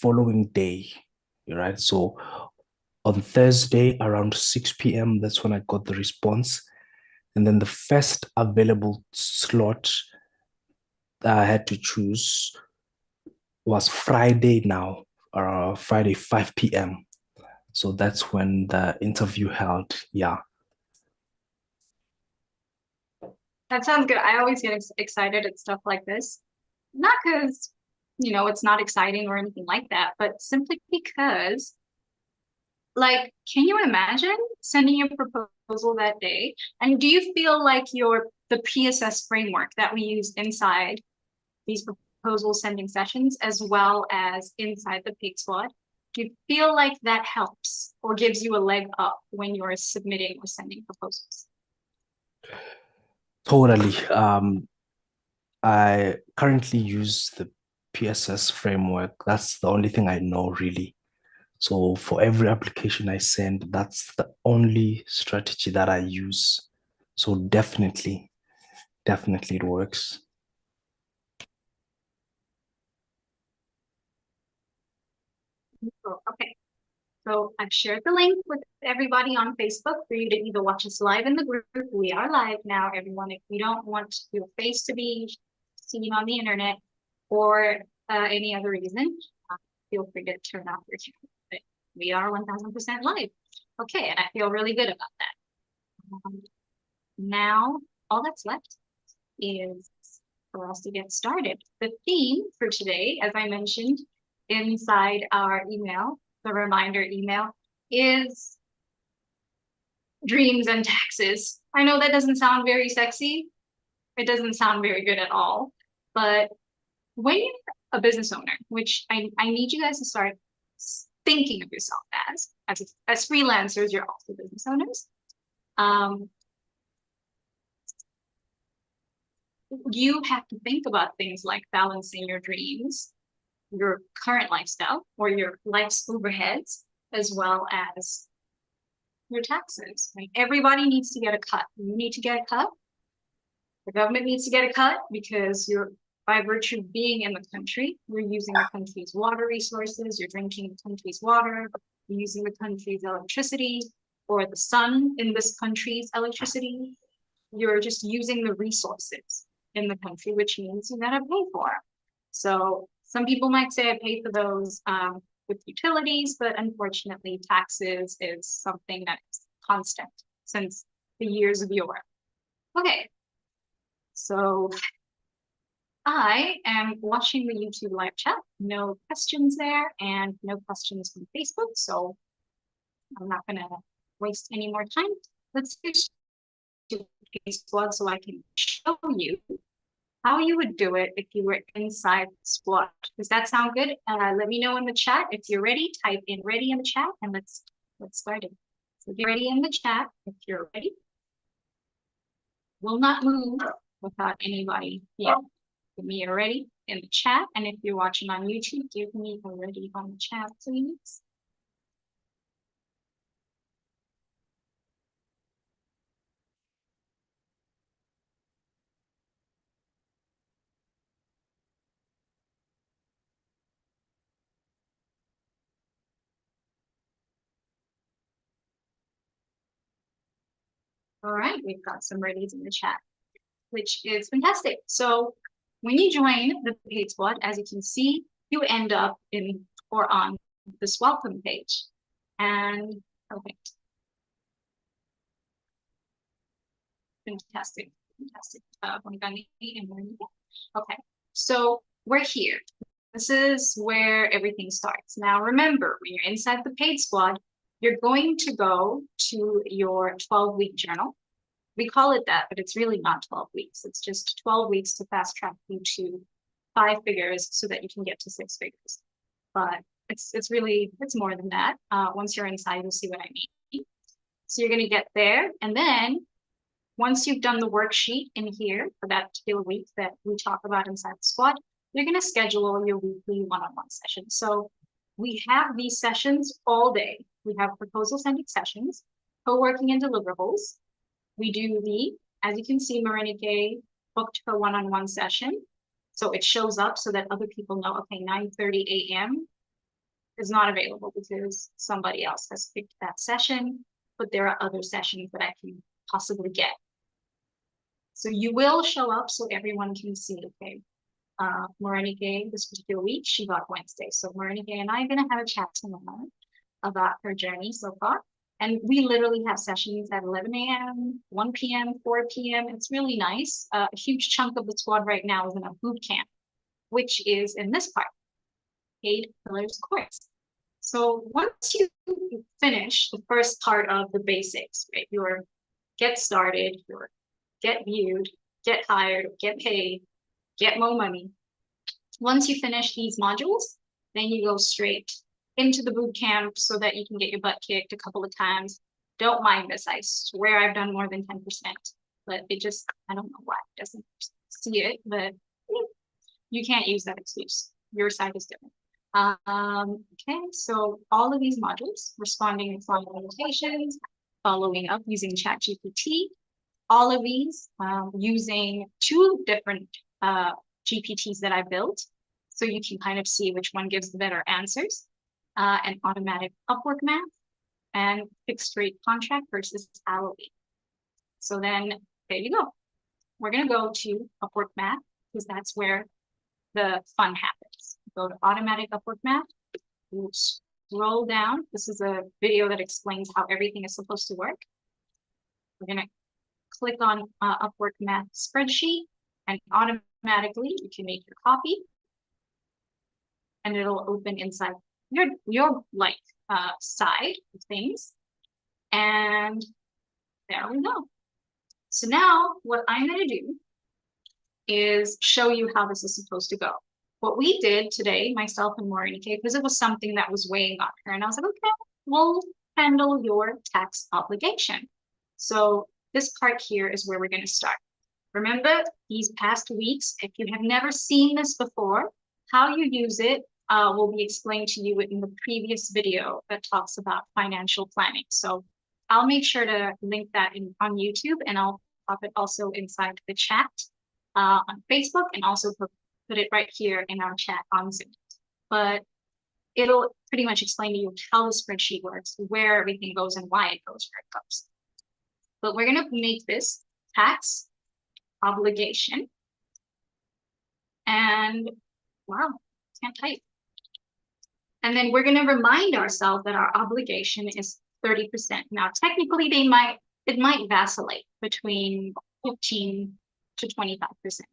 following day, right? So on Thursday around 6 p.m., that's when I got the response. And then the first available slot that I had to choose was Friday now, Friday 5 p.m. So that's when the interview held. Yeah. That sounds good. I always get excited at stuff like this. Not because, it's not exciting or anything like that, but simply because, like, can you imagine sending a proposal that day? And do you feel like the PSS framework that we use inside these proposal sending sessions, as well as inside the Pig Squad, do you feel like that helps or gives you a leg up when you're submitting or sending proposals? Totally. I currently use the PSS framework. That's the only thing I know really. So for every application I send, that's the only strategy that I use. So definitely it works. Okay. So I've shared the link with everybody on Facebook for you to either watch us live in the group. We are live now, everyone. If you don't want your face to be seen on the internet or any other reason, feel free to turn off your camera. But we are 1000% live. Okay, and I feel really good about that. Now, all that's left is for us to get started. The theme for today, as I mentioned inside our email, the reminder email, is dreams and taxes. I know that doesn't sound very sexy. It doesn't sound very good at all. But when you're a business owner, which I need you guys to start thinking of yourself as freelancers, you're also business owners. You have to think about things like balancing your dreams, your current lifestyle, or your life's overheads, as well as your taxes. Right? Everybody needs to get a cut. You need to get a cut. The government needs to get a cut because by virtue of being in the country, you're using the country's water resources, you're drinking the country's water, you're using the country's electricity, or the sun in this country's electricity. You're just using the resources in the country, which means you gotta pay for it. So some people might say I pay for those with utilities, but unfortunately taxes is something that's constant since the years of yore. Okay, so I am watching the YouTube live chat. No questions there and no questions from Facebook, so I'm not gonna waste any more time. Let's switch to Facebook so I can show you how you would do it if you were inside the squad. Does that sound good? Let me know in the chat. If you're ready, type in ready in the chat and let's start it. So get ready in the chat if you're ready. Will not move without anybody here. Give me a ready in the chat. And if you're watching on YouTube, give me a ready on the chat, please. All right, we've got some readies in the chat, which is fantastic. So when you join the paid squad, as you can see, you end up in or on this welcome page. And perfect. Fantastic. Okay, so we're here. This is where everything starts. Now, remember, when you're inside the paid squad, you're going to go to your 12-week journal. We call it that, but it's really not 12 weeks. It's just 12 weeks to fast track you to 5 figures so that you can get to 6 figures. But it's more than that. Once you're inside, you'll see what I mean. So you're going to get there. And then once you've done the worksheet in here for that particular week that we talk about inside the squad, you're going to schedule your weekly one-on-one session. So we have these sessions all day. We have proposal sending sessions, co-working and deliverables. We do as you can see, Marinike booked her one-on-one session. So it shows up so that other people know, okay, 9:30 a.m. is not available because somebody else has picked that session, but there are other sessions that I can possibly get. So you will show up so everyone can see, okay, Morenike this particular week, she got Wednesday. So Morenike and I are going to have a chat tomorrow about her journey so far. And we literally have sessions at 11 a.m., 1 p.m., 4 p.m. It's really nice. A huge chunk of the squad right now is in a boot camp, which is in this part, paid pillars course. So once you finish the first part of the basics, right, your get started, your get viewed, get hired, get paid, get more money. Once you finish these modules, then you go straight into the boot camp so that you can get your butt kicked a couple of times. Don't mind this. I swear I've done more than 10%, but it just, I don't know why it doesn't see it, but you can't use that excuse. Your side is different. Okay, so all of these modules, responding to client limitations, following up using ChatGPT, all of these using 2 different GPTs that I built. So you can kind of see which one gives the better answers. An automatic Upwork math and fixed rate contract versus hourly. So then there you go. We're going to go to Upwork math because that's where the fun happens. Go to automatic Upwork math. We'll scroll down. This is a video that explains how everything is supposed to work. We're going to click on Upwork math spreadsheet, and automatically you can make your copy and it'll open inside your like side of things. And there we go. So now what I'm going to do is show you how this is supposed to go. What we did today, myself and Morenike, because it was something that was weighing on her, and I was like, okay, we'll handle your tax obligation. So this part here is where we're going to start. Remember, these past weeks, if you have never seen this before, how you use it will be explained to you in the previous video that talks about financial planning. So I'll make sure to link that on YouTube, and I'll pop it also inside the chat on Facebook, and also put it right here in our chat on Zoom. But it'll pretty much explain to you how the spreadsheet works, where everything goes, and why it goes where it goes. But we're going to make this tax obligation. And wow, can't type. And then we're going to remind ourselves that our obligation is 30%. Now, technically, it might vacillate between 15 to 25%,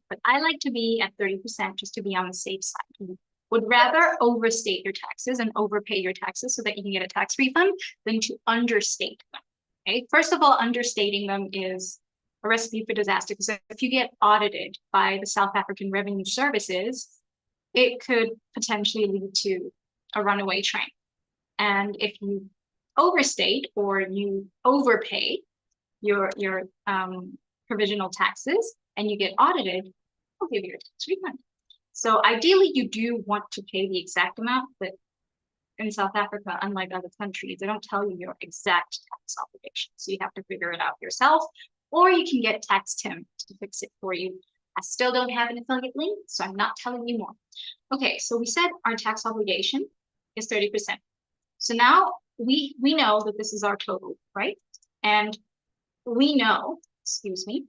but I like to be at 30% just to be on the safe side. You would rather overstate your taxes and overpay your taxes so that you can get a tax refund than to understate them. Okay? First of all, understating them is a recipe for disaster, because if you get audited by the South African Revenue Services, it could potentially lead to a runaway train. And if you overstate or you overpay your provisional taxes and you get audited, they'll give you a tax refund. So ideally, you do want to pay the exact amount, but in South Africa, unlike other countries, they don't tell you your exact tax obligation. So you have to figure it out yourself, or you can get Tax Tim to fix it for you. I still don't have an affiliate link, so I'm not telling you more. Okay, so we said our tax obligation is 30%. So now we know that this is our total, right? And we know, excuse me,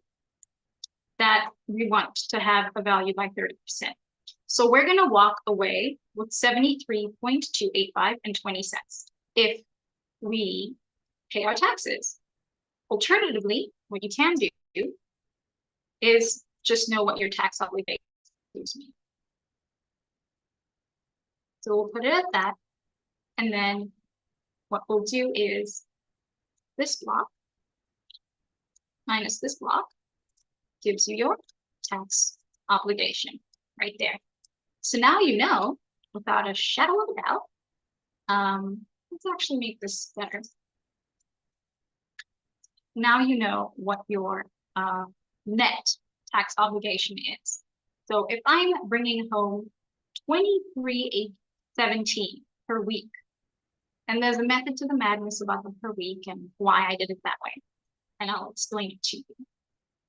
that we want to have a value by 30%. So we're going to walk away with 73.285 and 20 cents if we pay our taxes. Alternatively, what you can do is just know what your tax obligation is. So we'll put it at that. And then what we'll do is this block minus this block gives you your tax obligation right there. So now you know, without a shadow of a doubt, let's actually make this better. Now you know what your net tax obligation is. So if I'm bringing home $23,817 per week, and there's a method to the madness about the per week and why I did it that way, and I'll explain it to you.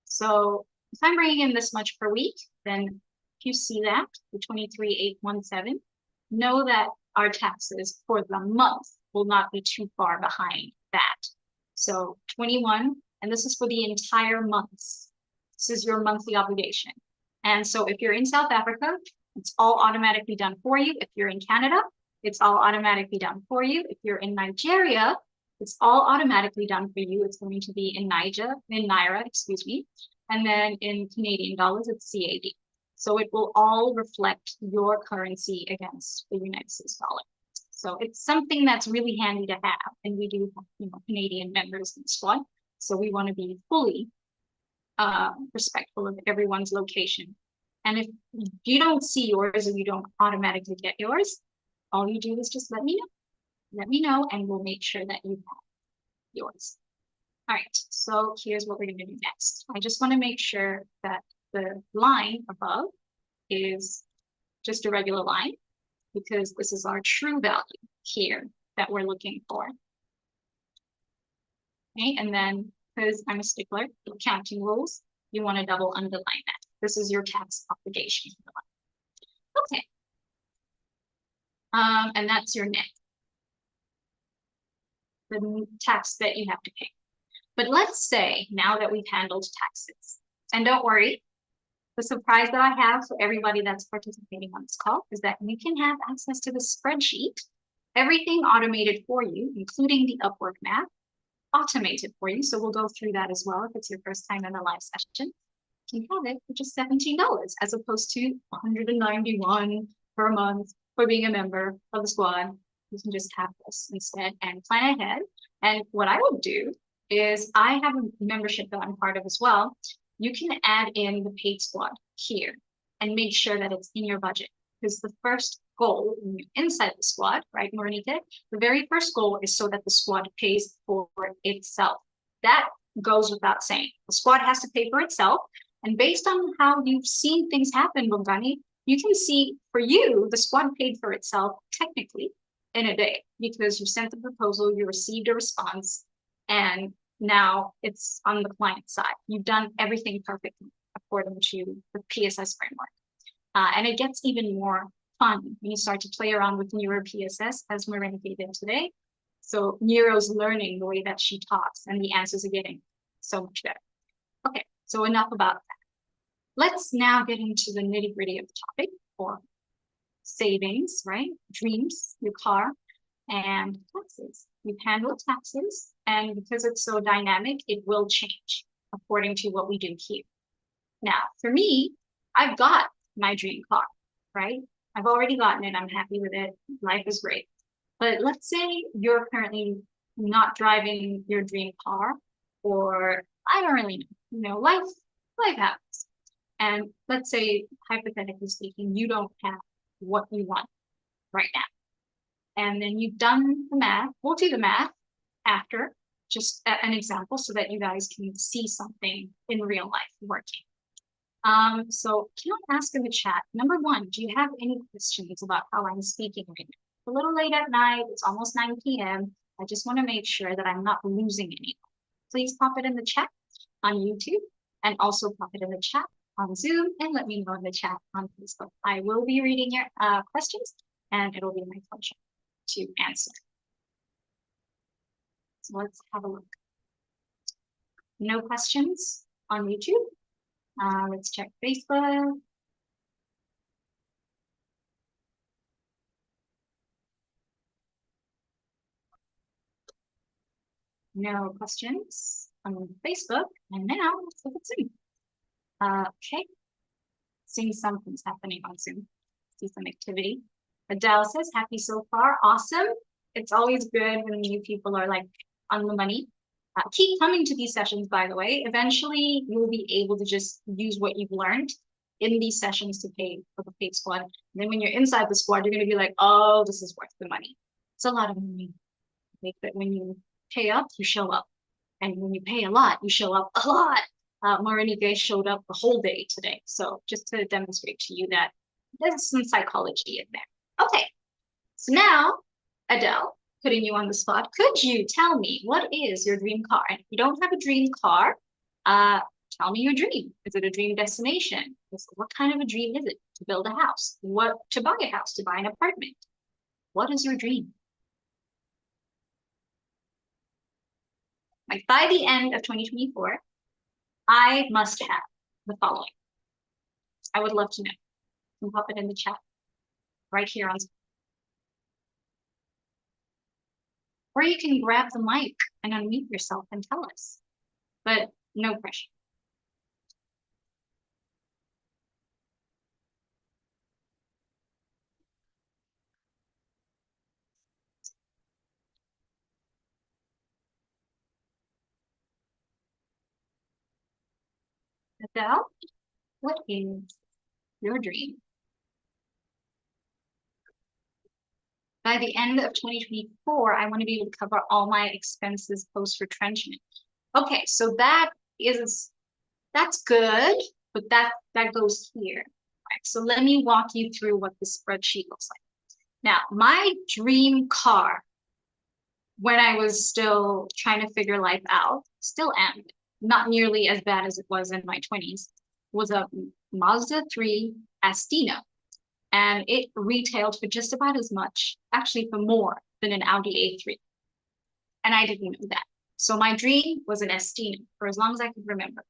So if I'm bringing in this much per week, then if you see that, the 23,817, know that our taxes for the month will not be too far behind that. So 21, and this is for the entire months. This is your monthly obligation. And so if you're in South Africa, it's all automatically done for you. If you're in Canada, it's all automatically done for you. If you're in Nigeria, it's all automatically done for you. It's going to be in Naira, excuse me. And then in Canadian dollars, it's CAD. So it will all reflect your currency against the United States dollar. So it's something that's really handy to have. And we do have, Canadian members in the squad. So we want to be fully respectful of everyone's location. And if you don't see yours or you don't automatically get yours, all you do is just let me know. Let me know, and we'll make sure that you have yours. All right, so here's what we're going to do next. I just want to make sure that the line above is just a regular line, because this is our true value here that we're looking for. Okay, and then because I'm a stickler, the accounting rules, you want to double underline that. This is your tax obligation. Okay. And that's your net, the tax that you have to pay. But let's say now that we've handled taxes, and don't worry, the surprise that I have for everybody that's participating on this call is that you can have access to the spreadsheet, everything automated for you, including the Upwork math, automated for you. So we'll go through that as well. If it's your first time in a live session, you can have it for just $17 as opposed to $191 per month for being a member of the squad. You can just have this instead and plan ahead. And what I would do is I have a membership that I'm part of as well. You can add in the paid squad here and make sure that it's in your budget, because the first goal when you're inside the squad, right, Morenike, the very first goal is so that the squad pays for itself. That goes without saying. The squad has to pay for itself. And based on how you've seen things happen, Bongani, you can see for you, the squad paid for itself technically in a day, because you sent the proposal, you received a response, and now it's on the client side. You've done everything perfectly according to the PSS framework. And it gets even more fun when you start to play around with newer PSS, as Morenike did today. So Nero's learning the way that she talks, and the answers are getting so much better. Okay, so enough about that. Let's now get into the nitty-gritty of the topic, for savings, right? Dreams, your car, and taxes. You've handled taxes, and because it's so dynamic, it will change according to what we do here. Now, for me, I've got my dream car, right? I've already gotten it. I'm happy with it. Life is great. But let's say you're currently not driving your dream car, or I don't really know, life happens. And let's say, hypothetically speaking, you don't have what you want right now. And then you've done the math. We'll do the math after, just an example so that you guys can see something in real life working. So can I ask in the chat, number one, do you have any questions about how I'm speaking right now? It's a little late at night, it's almost 9 p.m. I just want to make sure that I'm not losing anyone. Please pop it in the chat on YouTube, and also pop it in the chat on Zoom, and let me know in the chat on Facebook. I will be reading your questions, and it'll be my pleasure to answer. So let's have a look. No questions on YouTube. Let's check Facebook. No questions on Facebook. And now let's look at Zoom. Okay. Seeing something's happening on Zoom. See some activity. Adele says, happy so far. Awesome. It's always good when new people are like on the money. Keep coming to these sessions, by the way. Eventually, you'll be able to just use what you've learned in these sessions to pay for the paid squad. And then when you're inside the squad, you're going to be like, oh, this is worth the money. It's a lot of money. Like that when you pay up, you show up. And when you pay a lot, you show up a lot. Morenike showed up the whole day today. So just to demonstrate to you that there's some psychology in there. Okay, so now, Adele, putting you on the spot, could you tell me what is your dream car? And if you don't have a dream car, tell me your dream. Is it a dream destination? What kind of a dream is it? To build a house? What to buy a house? To buy an apartment? What is your dream? Like by the end of 2024, I must have the following. I would love to know. You can pop it in the chat right here on. Or you can grab the mic and unmute yourself and tell us, but no pressure. Adele, what is your dream? By the end of 2024, I want to be able to cover all my expenses post-retrenchment. Okay, so that's good, but that goes here. Right, so let me walk you through what the spreadsheet looks like. Now, my dream car, when I was still trying to figure life out, still am, not nearly as bad as it was in my 20s, was a Mazda 3 Astino. And it retailed for just about as much, actually for more than an Audi A3. And I didn't know that. So my dream was an Astino for as long as I could remember.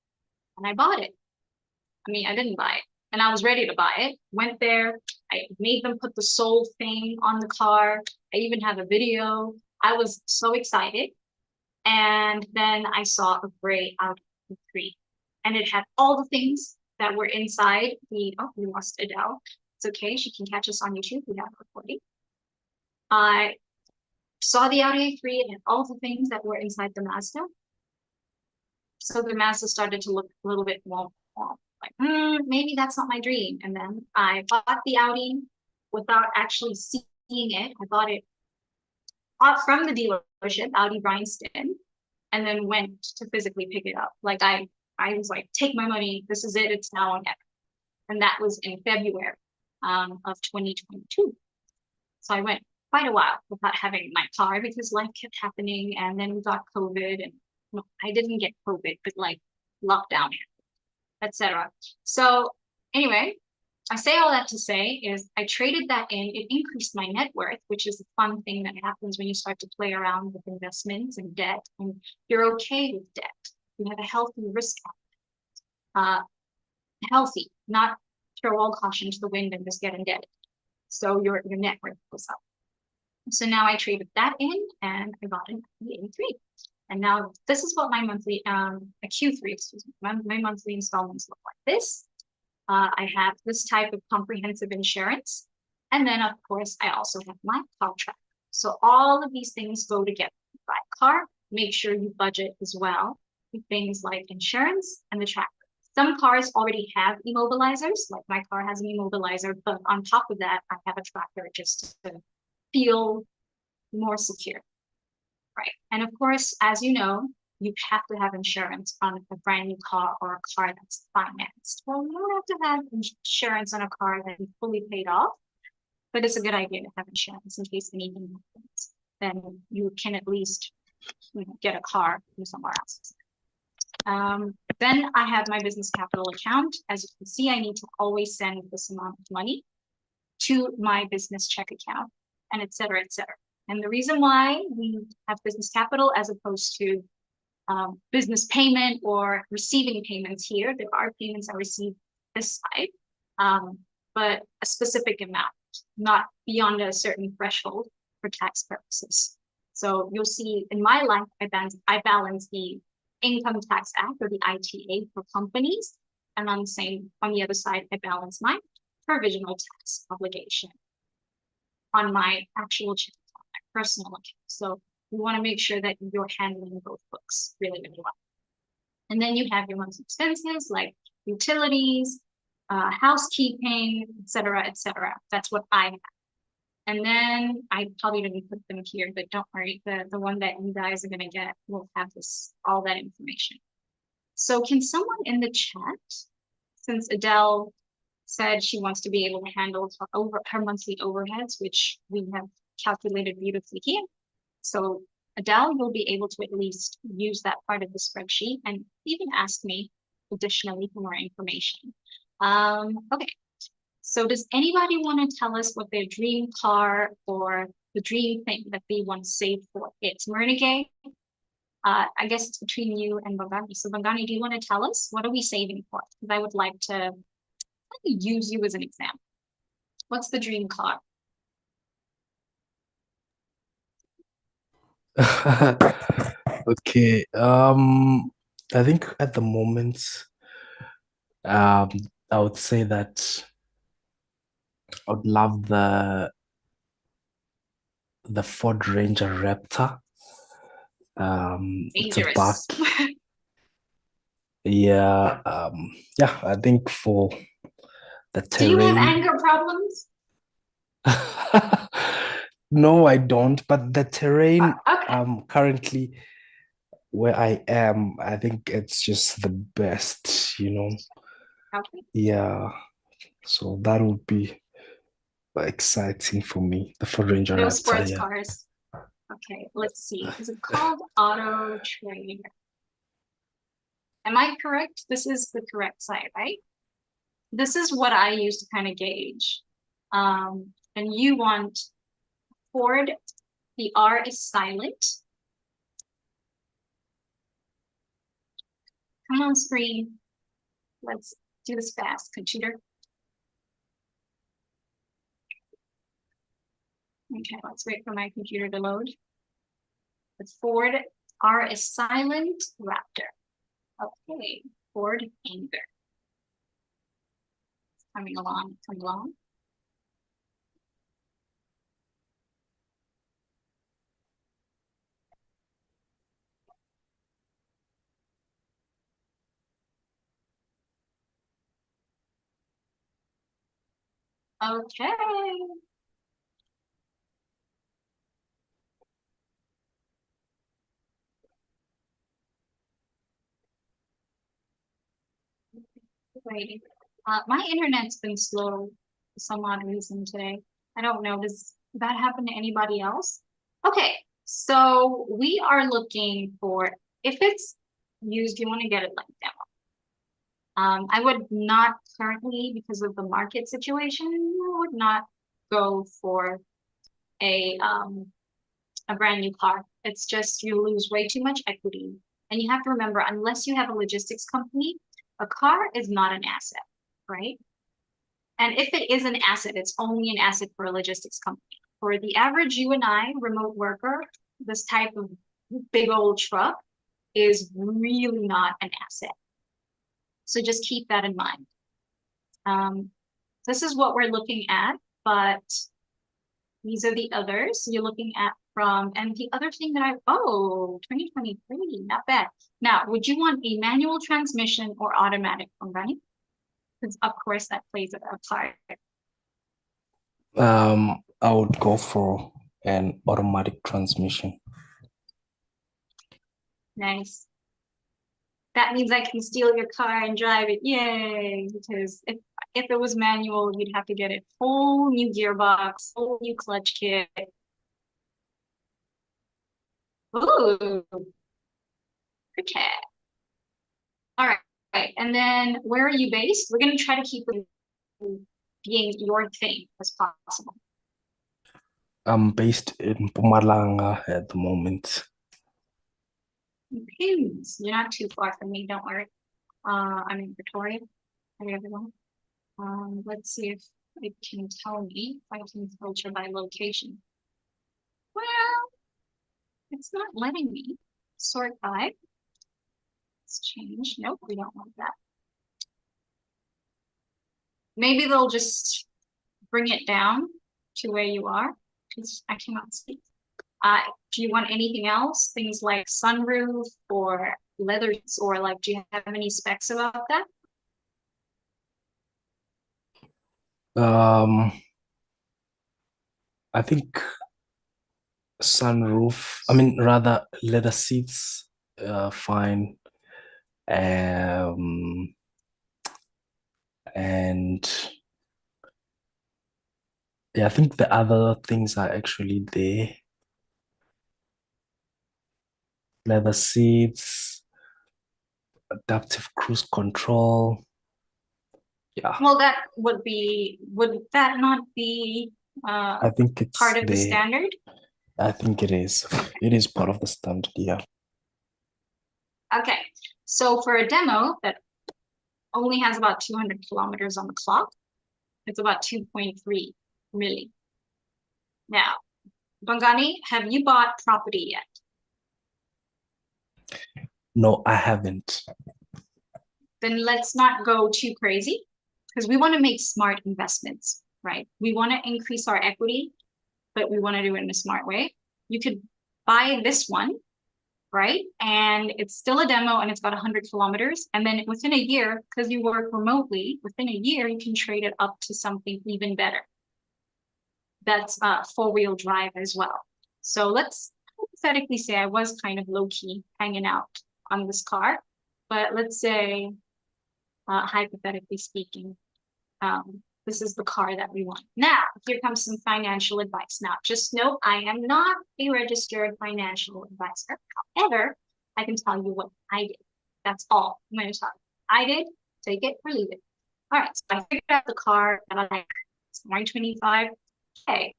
And I bought it. I mean, I didn't buy it. And I was ready to buy it. Went there. I made them put the sold thing on the car. I even have a video. I was so excited. And then I saw a gray Audi A3. And it had all the things that were inside the, oh, we lost Adele. It's okay, she can catch us on YouTube. We have a recording. I saw the Audi A3 and all the things that were inside the Mazda. So the Mazda started to look a little bit womp womp. Like, maybe that's not my dream. And then I bought the Audi without actually seeing it. I bought it from the dealership, Audi Bryanston, and then went to physically pick it up. Like I was like, take my money. This is it. It's now or never. And that was in February of 2022. So I went quite a while without having my car because life kept happening, and then we got COVID, and well, I didn't get COVID, but like lockdown, etc. So anyway, I say all that to say is I traded that in. It increased my net worth, which is the fun thing that happens when you start to play around with investments and debt, and you're okay with debt. You have a healthy risk appetite. Healthy, not throw all caution to the wind and just get indebted. So your net worth goes up. So now I traded that in and I bought an A3. And now this is what my monthly, a Q3, excuse me, my monthly installments look like this. I have this type of comprehensive insurance. And then of course, I also have my car track. So all of these things go together. You buy a car, make sure you budget as well with things like insurance and the tracker. Some cars already have immobilizers, like my car has an immobilizer, but on top of that, I have a tracker just to feel more secure, right? And of course, as you know, you have to have insurance on a brand new car or a car that's financed. Well, you don't have to have insurance on a car that is fully paid off, but it's a good idea to have insurance in case anything happens. Then you can at least get a car from somewhere else. Then I have my business capital account. As you can see, I need to always send this amount of money to my business check account, and et cetera, et cetera. And the reason why we have business capital as opposed to business payment or receiving payments here, there are payments I receive this side, but a specific amount, not beyond a certain threshold for tax purposes. So you'll see in my life, I balance the Income Tax Act or the ITA for companies. And on the other side, I balance my provisional tax obligation on my actual check account, my personal account. So you want to make sure that you're handling both books really, really well. And then you have your monthly expenses like utilities, housekeeping, et cetera, et cetera. That's what I have. And then I probably didn't put them here, but don't worry, the one that you guys are gonna get will have all that information. So can someone in the chat, since Adele said she wants to be able to handle her monthly overheads, which we have calculated beautifully here. So Adele will be able to at least use that part of the spreadsheet and even ask me additionally for more information. Okay. So does anybody want to tell us what their dream car or the dream thing that they want to save for its Mernigay. I guess it's between you and Bangani. So Bangani, do you want to tell us what are we saving for? Because I would like to use you as an example. What's the dream car? Okay. I think at the moment, I would say that I would love the Ford Ranger Raptor. It's a buck. Dangerous. Yeah. Yeah, I think for the Do you have terrain. anger problems? No, I don't. But the terrain, Okay. currently where I am, I think it's just the best, you know. Okay. Yeah. So that would be exciting for me. The Ford Ranger No Raptor, sports yeah. cars. Okay, let's see. Is it called Auto Trader? Am I correct? This is the correct site, right? This is what I use to kind of gauge. And you want Ford, the R is silent. Come on screen. Let's do this fast, computer. Okay, let's wait for my computer to load. It's Ford, R is silent, Raptor. Okay, Ford Anger. Coming along, come along. Okay. Waiting. My internet's been slow for some odd reason today. I don't know. Does that happen to anybody else? Okay, so we are looking for, if it's used, you want to get it like demo. I would not currently, because of the market situation, I would not go for a brand new car. It's just you lose way too much equity. And you have to remember, unless you have a logistics company, a car is not an asset, right? And if it is an asset, it's only an asset for a logistics company. For the average you and I remote worker, this type of big old truck is really not an asset. So just keep that in mind. This is what we're looking at, but these are the others you're looking at from, and the other thing that 2023, not bad. Now, would you want a manual transmission or automatic from running? Because of course that plays a part. I would go for an automatic transmission. Nice. That means I can steal your car and drive it. Yay! Because if it was manual, you'd have to get a whole new gearbox, whole new clutch kit. Ooh, okay. All right. And then where are you based? We're gonna try to keep it being your thing as possible. I'm based in Mpumalanga at the moment. Okay, you're not too far from me, don't worry. I'm in Pretoria. Hi everyone. Let's see if it can tell me if I can filter by location. Well, it's not letting me sort by. Let's change. Nope, we don't want that. Maybe they'll just bring it down to where you are, because I cannot see. Do you want anything else? Things like sunroof or leathers, or like, do you have any specs about that? I think sunroof, I mean rather leather seats, fine. And yeah, I think the other things are actually there. Leather seats, adaptive cruise control. Yeah. Well, would that not be I think it's part of the standard? I think it is. It is part of the standard, yeah. Okay, so for a demo that only has about 200 kilometers on the clock, it's about 2.3 million. Now, Bangani, have you bought property yet? No, I haven't. Then let's not go too crazy because we want to make smart investments, right? We want to increase our equity, but we want to do it in a smart way. You could buy this one, right? And it's still a demo and it's got 100 kilometers. And then within a year, because you work remotely, within a year, you can trade it up to something even better. That's four-wheel drive as well. So let's hypothetically say I was kind of low-key hanging out on this car, but let's say, hypothetically speaking, this is the car that we want. Now, here comes some financial advice. Now, just note, I am not a registered financial advisor. However, I can tell you what I did. That's all I'm going to tell you. I did, take it or leave it. All right, so I figured out the car that I like. It's 125K.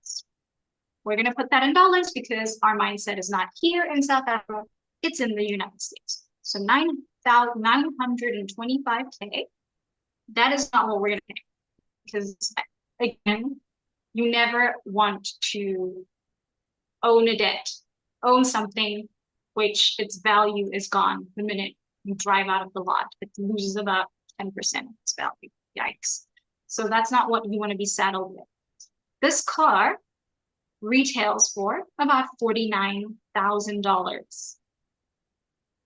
We're going to put that in dollars because our mindset is not here in South Africa. It's in the United States. So 9,925K. That is not what we're going to pay. Because again, you never want to own a debt, own something which its value is gone the minute you drive out of the lot. It loses about 10% of its value. Yikes. So that's not what you want to be saddled with. This car retails for about $49,000.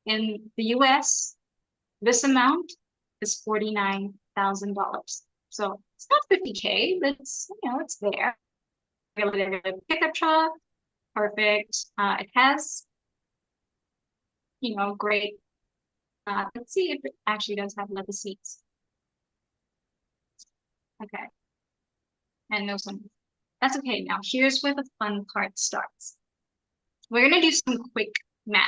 In the US, this amount is $49,000. So it's not 50K, but it's, it's there. Pickup truck, perfect. It has, great. Let's see if it actually does have leather seats. Okay. And no sun. That's okay. Now here's where the fun part starts. We're gonna do some quick math.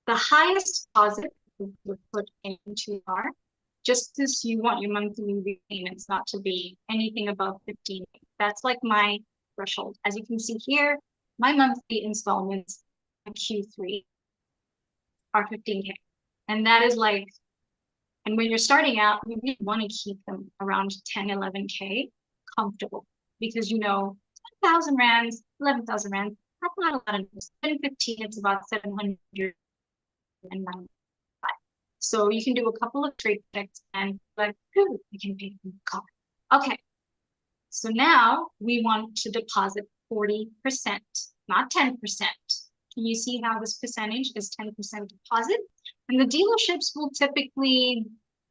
The highest deposit we would put into our, just as you want your monthly repayments not to be anything above 15. That's like my threshold. As you can see here, my monthly installments in Q3 are 15K. And that is like, and when you're starting out, you really want to keep them around 10, 11K comfortable because 10,000 rands, 11,000 rands, that's not a lot of numbers. 10, 15, it's about 795. So you can do a couple of trade checks and like, ooh, we can pay for the car. Okay. So now we want to deposit 40%, not 10%. Can you see how this percentage is 10% deposit? And the dealerships will typically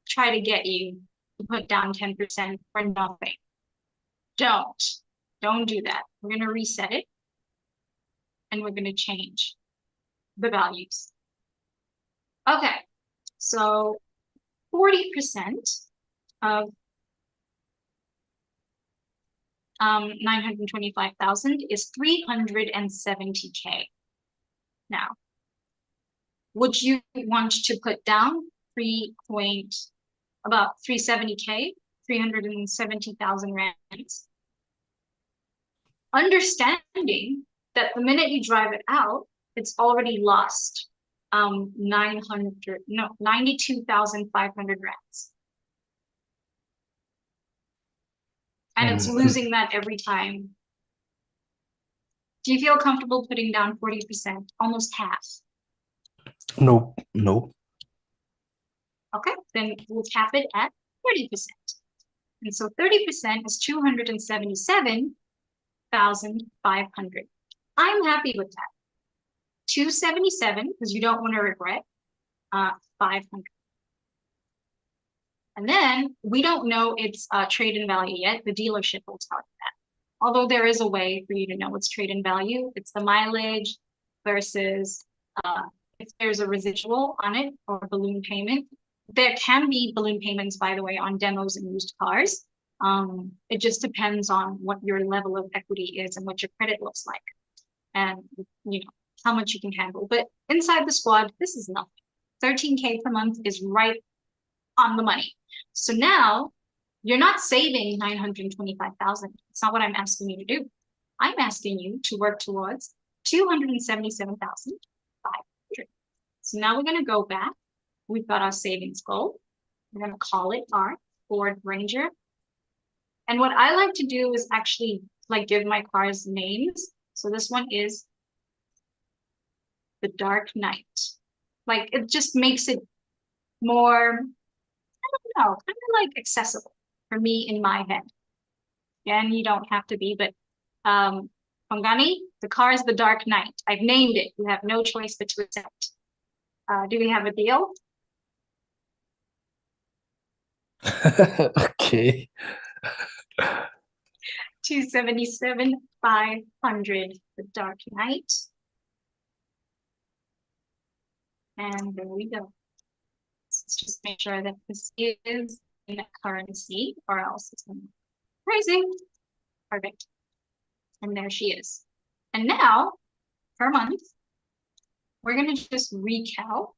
try to get you to put down 10% for nothing. Don't do that. We're going to reset it and we're going to change the values. Okay. So 40% of 925,000 is 370K. Now, would you want to put down about 370K, 370,000 rands? Understanding that the minute you drive it out, it's already lost 92,500 rands. And it's losing that every time. Do you feel comfortable putting down 40%, almost half? No. Okay, then we'll cap it at 30%. And so 30% is 277,500. I'm happy with that. 277, because you don't want to regret, 500. And then we don't know its trade-in value yet. The dealership will tell you that. Although there is a way for you to know its trade-in value. It's the mileage versus if there's a residual on it or a balloon payment. There can be balloon payments, by the way, on demos and used cars. It just depends on what your level of equity is and what your credit looks like. And, how much you can handle. But inside the squad, this is nothing. 13K per month is right on the money. So now You're not saving 925,000. It's not what I'm asking you to do. I'm asking you to work towards 277,500. So now we're going to go back. We've got our savings goal. We're going to call it our Ford Ranger. And what I like to do is actually like give my cars names. So this one is the Dark Knight. Like it just makes it more, I don't know, kind of like accessible for me in my head. Again, you don't have to be, but Pongani, the car is the Dark Knight. I've named it. You have no choice but to accept. Do we have a deal? Okay. 277,500, the Dark Knight. And there we go. Let's just make sure that this is in currency, or else it's going to be crazy. Perfect. And there she is. And now, per month, we're going to just recal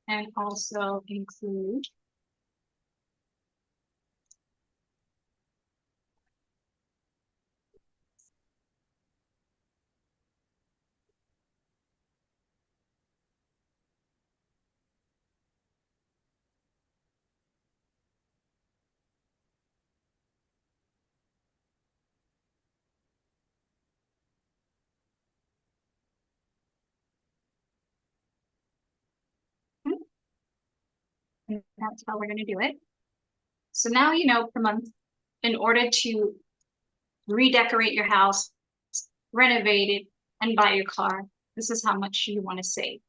and also include and that's how we're going to do it. So now you know per month, in order to redecorate your house, renovate it, and buy your car, this is how much you want to save.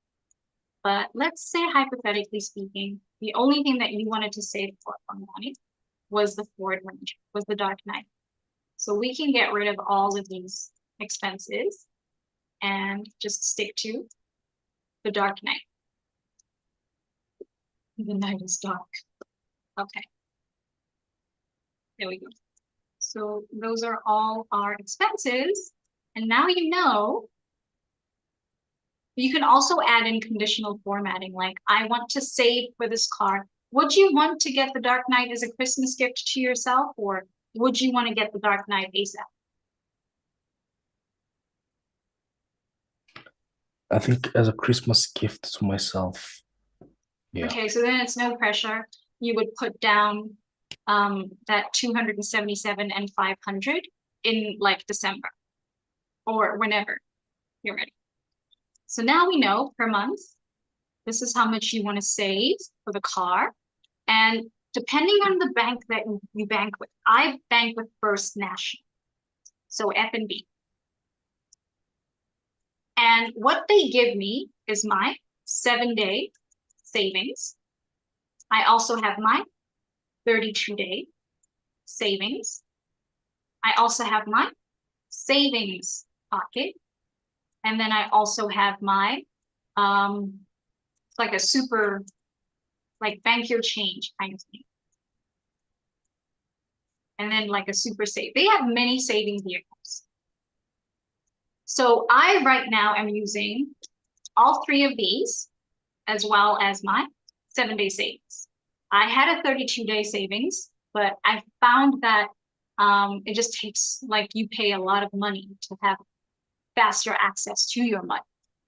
But let's say, hypothetically speaking, the only thing that you wanted to save for money was the Ford Ranger, was the Dark Knight. So we can get rid of all of these expenses and just stick to the Dark Knight. The night is dark. Okay. There we go. So those are all our expenses. And now you know, you can also add in conditional formatting, like I want to save for this car. Would you want to get the Dark Knight as a Christmas gift to yourself, or would you want to get the Dark Knight ASAP? I think as a Christmas gift to myself. Yeah. Okay, so then it's no pressure. You would put down that 277 and 500 in like December or whenever you're ready. So now we know per month, this is how much you want to save for the car. And depending on the bank that you bank with, I bank with First National, so F&B. And what they give me is my 7-day savings. I also have my 32-day savings. I also have my savings pocket. And then I also have my, like a super, like bank your change kind of thing. And then like a super save. They have many saving vehicles. So I right now am using all three of these as well as my 7-day savings. I had a 32-day savings, but I found that it just takes, like, you pay a lot of money to have faster access to your money.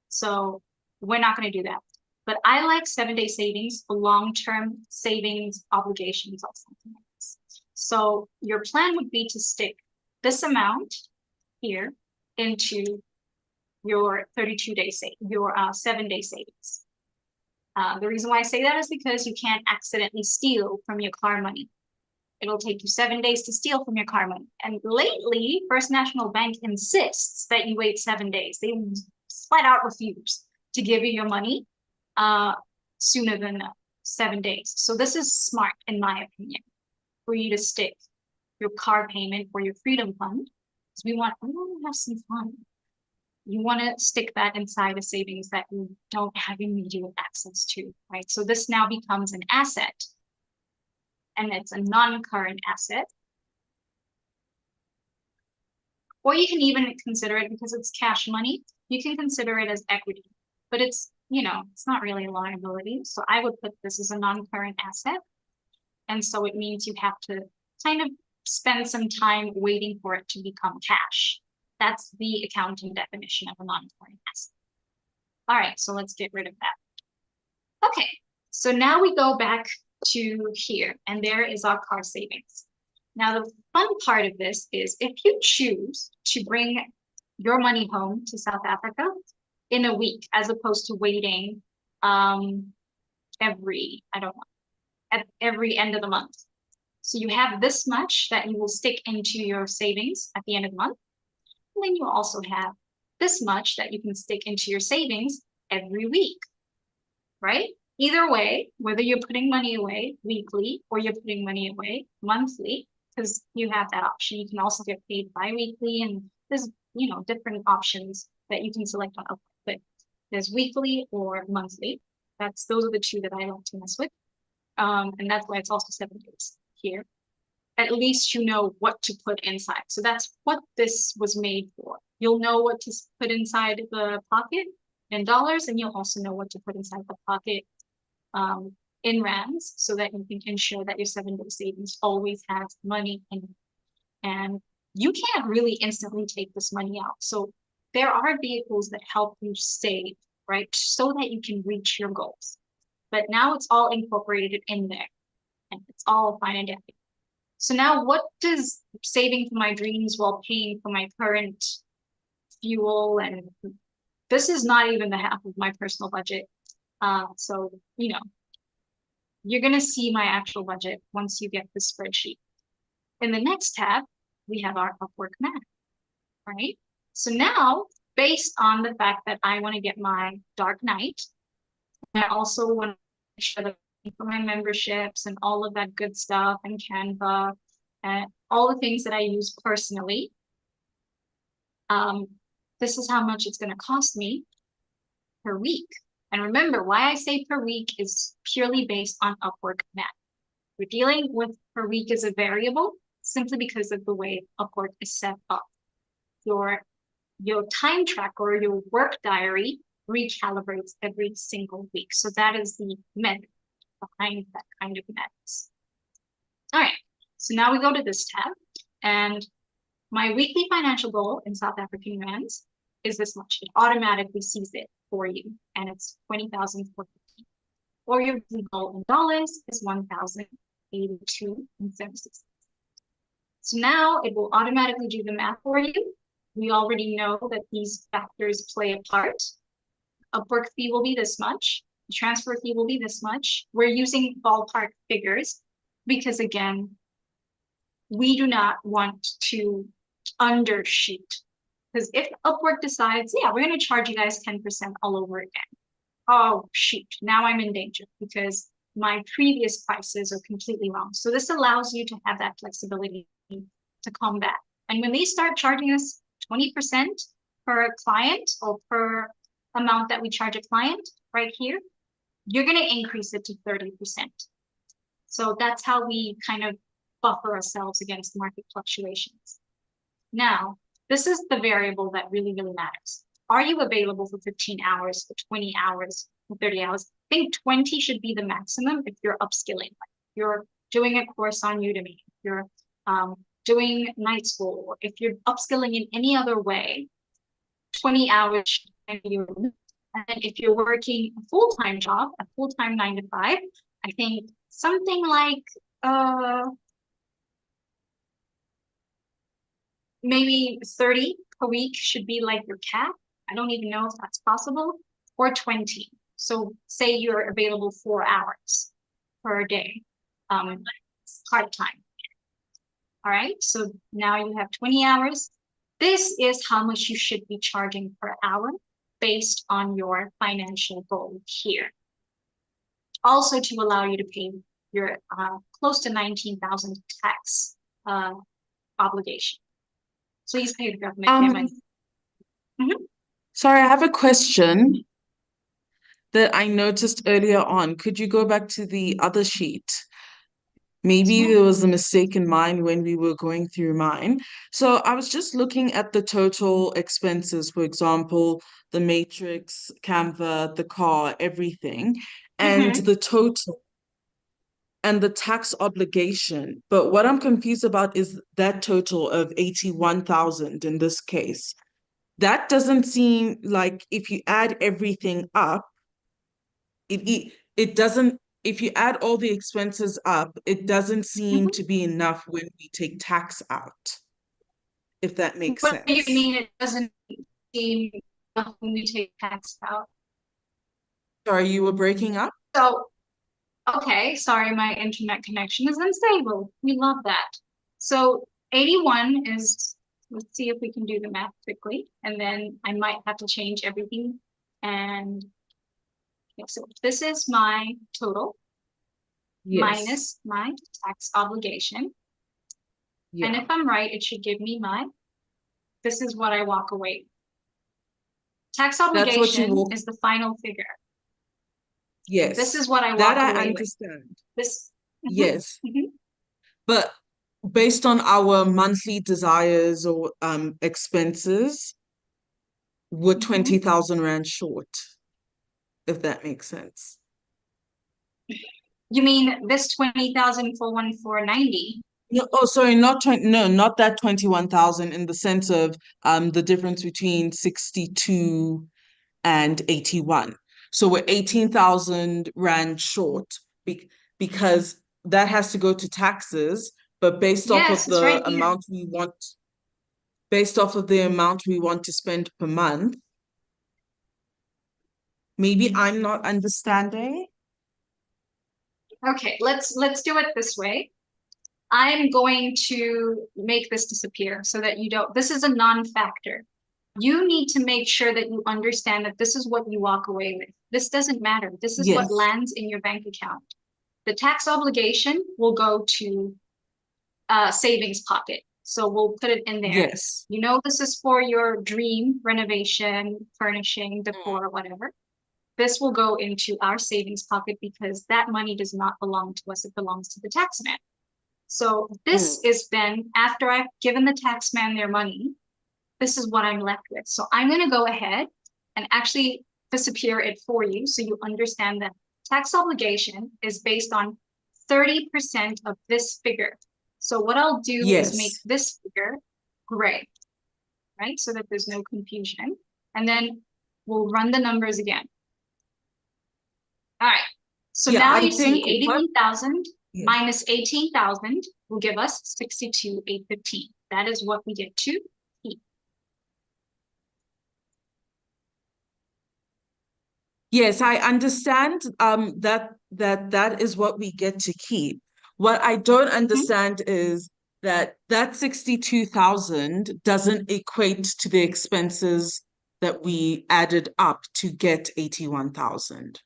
So we're not going to do that. But I like 7-day savings for long-term savings obligations or something like this. So your plan would be to stick this amount here into your 32-day your 7-day savings. The reason why I say that is because you can't accidentally steal from your car money. It'll take you 7 days to steal from your car money. And lately, First National Bank insists that you wait 7 days. They flat out refuse to give you your money sooner than 7 days. So this is smart, in my opinion, for you to stick your car payment or your freedom fund, because we want to have some fun. You want to stick that inside a savings that you don't have immediate access to, right? So this now becomes an asset, and it's a non-current asset. Or you can even consider it, because it's cash money, you can consider it as equity, but it's it's not really a liability. So I would put this as a non-current asset. And so it means you have to kind of spend some time waiting for it to become cash. That's the accounting definition of a non-current asset. All right, so let's get rid of that. Okay, so now we go back to here, and there is our car savings. Now, the fun part of this is if you choose to bring your money home to South Africa in a week, as opposed to waiting every, I don't know, at every end of the month. So you have this much that you will stick into your savings at the end of the month. And then you also have this much that you can stick into your savings every week, right? Either way, whether you're putting money away weekly or you're putting money away monthly, because you have that option. You can also get paid bi-weekly, and there's, different options that you can select on Upwork. But there's weekly or monthly. Those are the two that I like to mess with. And that's why it's also 7 days here. At least you know what to put inside. So that's what this was made for. You'll know what to put inside the pocket in dollars, and you'll also know what to put inside the pocket in rands, so that you can ensure that your 7-day savings always has money in it. And you can't really instantly take this money out. So there are vehicles that help you save, right? So that you can reach your goals. But now it's all incorporated in there, and it's all fine and dandy. So now what does saving for my dreams while paying for my current fuel, and this is not even the half of my personal budget. So, you're going to see my actual budget once you get the spreadsheet. In the next tab, we have our Upwork math, right? So now, based on the fact that I want to get my dark night, I also want to make sure that for my memberships and all of that good stuff, and Canva and all the things that I use personally, this is how much it's going to cost me per week. And remember, why I say per week is purely based on Upwork math. We're dealing with per week as a variable simply because of the way Upwork is set up. Your time tracker, your work diary, recalibrates every single week. So that is the method behind that kind of madness. All right, so now we go to this tab, and my weekly financial goal in South African rands is this much. It automatically sees it for you, and it's 20,450. Or your goal in dollars is 1,082.76. So now it will automatically do the math for you. We already know that these factors play a part. Upwork fee will be this much. The transfer fee will be this much. We're using ballpark figures because, again, we do not want to undershoot. Because if Upwork decides, yeah, we're going to charge you guys 10% all over again. Oh, shoot, now I'm in danger because my previous prices are completely wrong. So this allows you to have that flexibility to combat. And when they start charging us 20% per client or per amount that we charge a client right here, you're going to increase it to 30%. So that's how we kind of buffer ourselves against market fluctuations. Now, this is the variable that really, really matters. Are you available for 15 hours, for 20 hours, for 30 hours? I think 20 should be the maximum if you're upskilling. Like if you're doing a course on Udemy, if you're doing night school, or if you're upskilling in any other way, 20 hours should be your limit. And then if you're working a full-time job, a full-time 9 to 5, I think something like maybe 30 per week should be like your cap. I don't even know if that's possible, or 20. So say you're available 4 hours per day, part-time. All right, so now you have 20 hours. This is how much you should be charging per hour based on your financial goal here. Also to allow you to pay your close to 19,000 tax obligation. So please pay the government. Sorry, I have a question that I noticed earlier on. Could you go back to the other sheet? Maybe Mhm. there was a mistake in mine when we were going through mine. So I was just looking at the total expenses, for example, the matrix, Canva, the car, everything, and Mhm. the total and the tax obligation. But what I'm confused about is that total of 81,000 in this case. That doesn't seem like if you add everything up, it doesn't, if you add all the expenses up, it doesn't seem Mhm. to be enough when we take tax out, if that makes What do you sense. mean it doesn't seem when we take tax out? Sorry, you were breaking up? So, okay, sorry, my internet connection is unstable. We love that. So 81 is, let's see if we can do the math quickly, and then I might have to change everything. And okay, so this is my total Yes. minus my tax obligation. And Yeah. if I'm right, it should give me my, this is what I walk away. Tax That's what you obligation walk. is the final figure. This Yes. is what I That walk I away with. understand. This, mhm, Yes. mhm, But based on our monthly desires or expenses, we're mhm. 20,000 Rand short, if that makes sense. You mean this 20,000 for 1490? No, oh, sorry, not 20, no, not that 21,000 in the sense of the difference between 62 and 81. So we're 18,000 Rand short because that has to go to taxes, but Yes, it's right here. based off of the amount we want to spend per month, maybe I'm not understanding. Okay, let's do it this way. I'm going to make this disappear so that you don't, this is a non-factor. You need to make sure that you understand that this is what you walk away with. This doesn't matter. This is what Yes, lands in your bank account. The tax obligation will go to savings pocket. So we'll put it in there. yes. You know, this is for your dream renovation, furnishing, Mm, decor, whatever. This will go into our savings pocket because that money does not belong to us. It belongs to the taxman. So this mm. is then after I've given the taxman their money, this is what I'm left with. So I'm going to go ahead and actually disappear it for you so you understand that tax obligation is based on 30% of this figure. So what I'll do is make Yes, this figure gray, right? So that there's no confusion. And then we'll run the numbers again. All right. So yeah, now I you think see what, 81,000 yeah. minus 18,000 will give us 62,815. That is what we get to keep. Yes, I understand that is what we get to keep. What I don't Mhm. understand is that 62,000 doesn't equate to the expenses that we added up to get 81,000.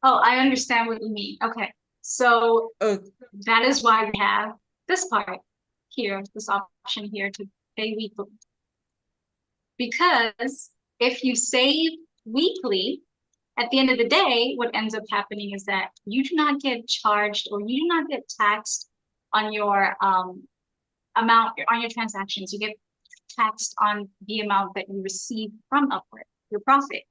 Oh, I understand what you mean. Okay. So Oh, that is why we have this part here, this option here to pay weekly. Because if you save weekly, at the end of the day, what ends up happening is that you do not get charged or you do not get taxed on your amount on your transactions. You get taxed on the amount that you receive from Upwork, your profit.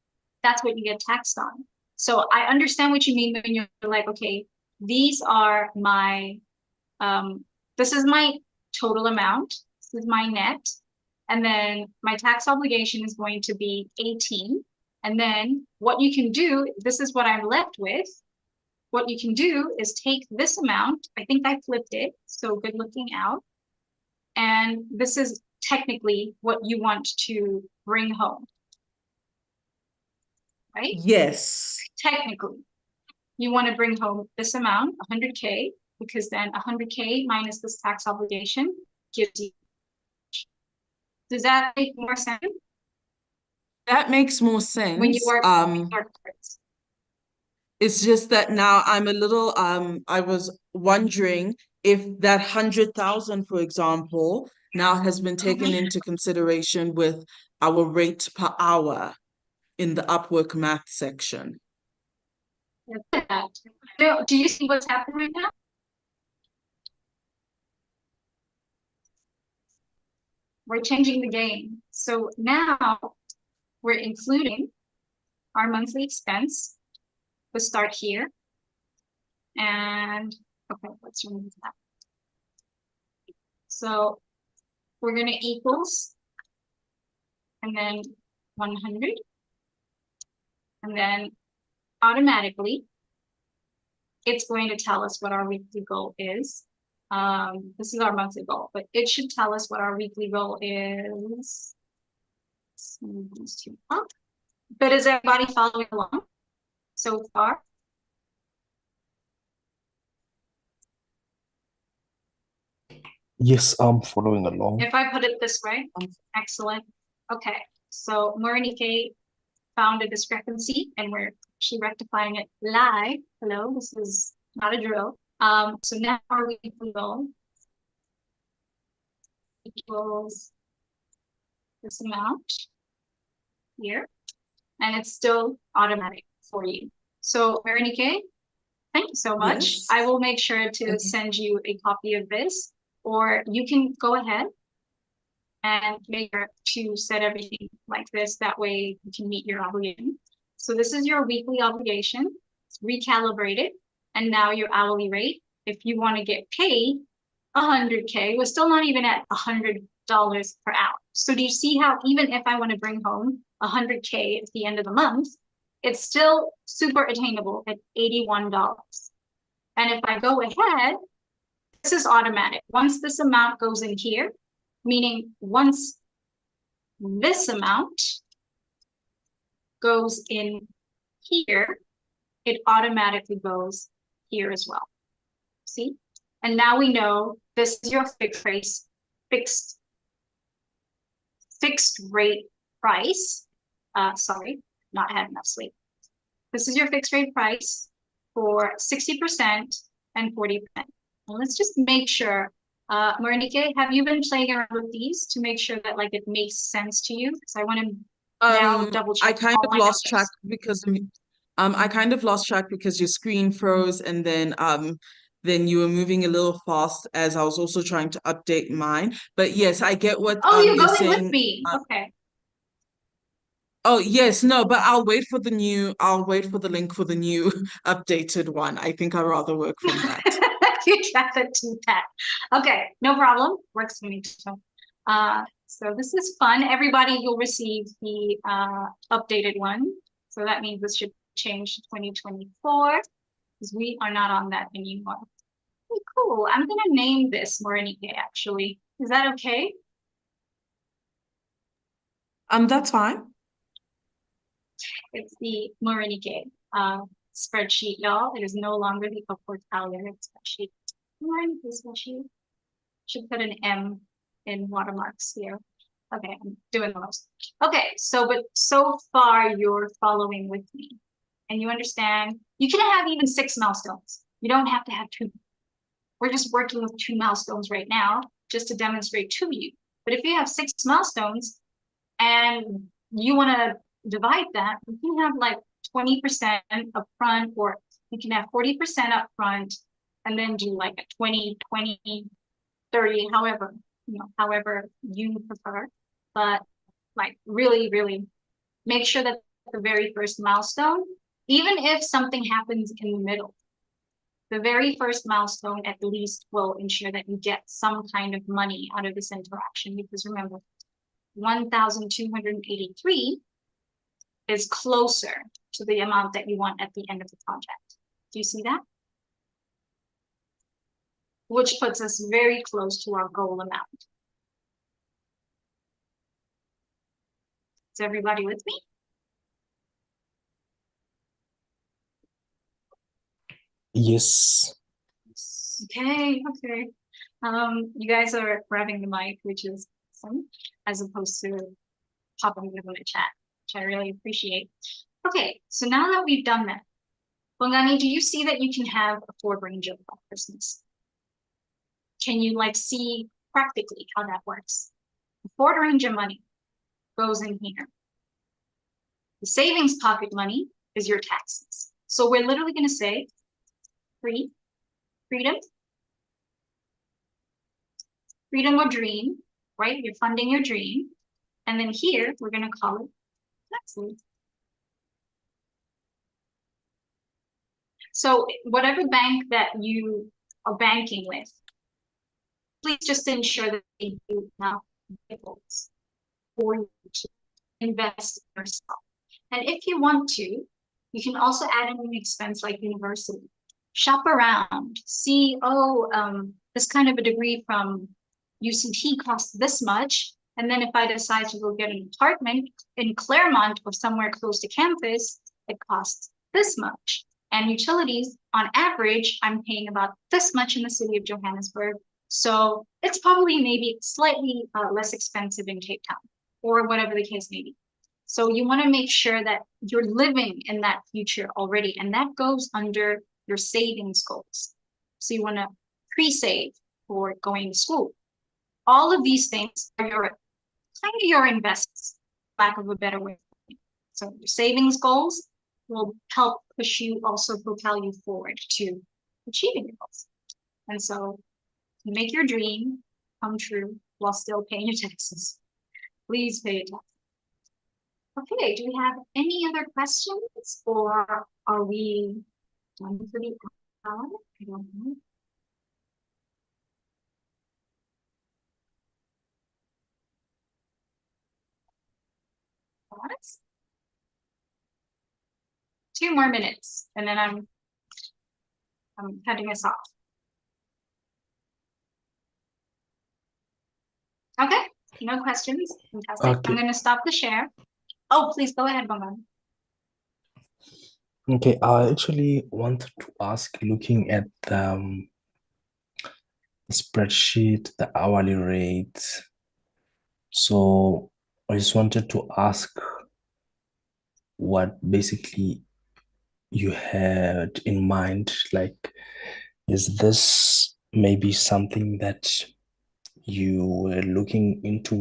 That's what you get taxed on. So I understand what you mean when you're like, okay, these are my, this is my total amount. This is my net. And then my tax obligation is going to be 18. And then what you can do, this is what I'm left with. What you can do is take this amount. I think I flipped it. So good looking out. And this is technically what you want to bring home, right? yes. Technically, you want to bring home this amount, 100K, because then 100K minus this tax obligation gives you. Does that make more sense That makes more when you sense. work? It's just that now I'm a little I was wondering if that 100,000, for example, now has been taken Mhm. into consideration with our rate per hour in the Upwork math section. Look at that. No, do you see what's happening right now? We're changing the game. So now we're including our monthly expense. We'll start here. And okay, let's remove that. So we're going to equals and then 100. And then automatically, it's going to tell us what our weekly goal is. This is our monthly goal, but it should tell us what our weekly goal is. Let's move these two up. But is everybody following along so far? Yes, I'm following along. If I put it this way, excellent. Okay, so Morinike found a discrepancy and we're actually rectifying it live. Hello, this is not a drill. So now our weekly goal equals this amount here, and it's still automatic for you. So Morinike, thank you so much. Yes. I will make sure to send you a copy of this, or you can go ahead and make sure to set everything like this. That way you can meet your obligation. So this is your weekly obligation. It's recalibrated. And now your hourly rate, if you want to get paid 100K, we're still not even at $100 per hour. So do you see how even if I want to bring home 100K at the end of the month, it's still super attainable at $81. And if I go ahead, this is automatic. Once this amount goes in here, meaning once this amount goes in here, it automatically goes here as well. See? And now we know this is your fixed rate price. Sorry, not had enough sleep. This is your fixed rate price for 60% and 40%. And let's just make sure. Morinike, have you been playing around with these to make sure that like it makes sense to you? Because I want to now double check. I kind of lost track because I kind of lost track because your screen froze and then you were moving a little fast as I was also trying to update mine. But yes, I get what you're you're going saying. with me. Okay. Oh yes, no, but I'll wait for the link for the new updated one. I think I'd rather work from that. You got to do that. Okay, no problem. Works for me too. So this is fun. Everybody, you'll receive the updated one. So that means this should change to 2024 because we are not on that anymore. Okay, cool. I'm gonna name this Morinike actually. Is that okay? That's fine. It's the Morinike spreadsheet, y'all. It is no longer the Upwork algorithm spreadsheet. Morinike spreadsheet. Should put an M in watermarks here. Okay, I'm doing the most. Okay, but so far you're following with me and you understand. You can have even 6 milestones. You don't have to have 2. We're just working with 2 milestones right now just to demonstrate to you. But if you have 6 milestones and you want to divide that, you can have like 20% upfront, or you can have 40% upfront and then do like a 20, 30, however you prefer. But like really, really make sure that the very first milestone, even if something happens in the middle, the very first milestone at least will ensure that you get some kind of money out of this interaction. Because remember, 1,283 is closer to the amount that you want at the end of the project. Do you see that? Which puts us very close to our goal amount. Is everybody with me? Yes. Okay. You guys are grabbing the mic, which is awesome, as opposed to popping it in the chat, which I really appreciate. Okay, so now that we've done that, Bongani, do you see that you can have a forward range of Christmas? Can you like see practically how that works? The forward range of money goes in here. The savings pocket money is your taxes. So we're literally going to say freedom or dream, right? You're funding your dream. And then here, we're going to call it taxes. So whatever bank that you are banking with, please just ensure that they do enough vehicles for you to invest in yourself. And if you want to, you can also add in an expense like university. Shop around, see, this kind of a degree from UCT costs this much. And then if I decide to go get an apartment in Claremont or somewhere close to campus, it costs this much. And utilities, on average, I'm paying about this much in the city of Johannesburg. So it's probably maybe slightly less expensive in Cape Town or whatever the case may be. So you want to make sure that you're living in that future already, and that goes under your savings goals. So you want to pre-save for going to school. All of these things are kind of your investments, lack of a better way. So your savings goals will help push you, also propel you forward to achieving your goals. And so you make your dream come true while still paying your taxes. Please pay your taxes. Okay, do we have any other questions, or are we done for the hour? I don't know. What? 2 more minutes, and then I'm cutting us off. Okay, no questions. Fantastic. Okay. I'm going to stop the share. Oh, please go ahead, Bongan. Okay, I actually wanted to ask, looking at the spreadsheet, the hourly rate. So I just wanted to ask what basically you had in mind. Like, is this maybe something that you were looking into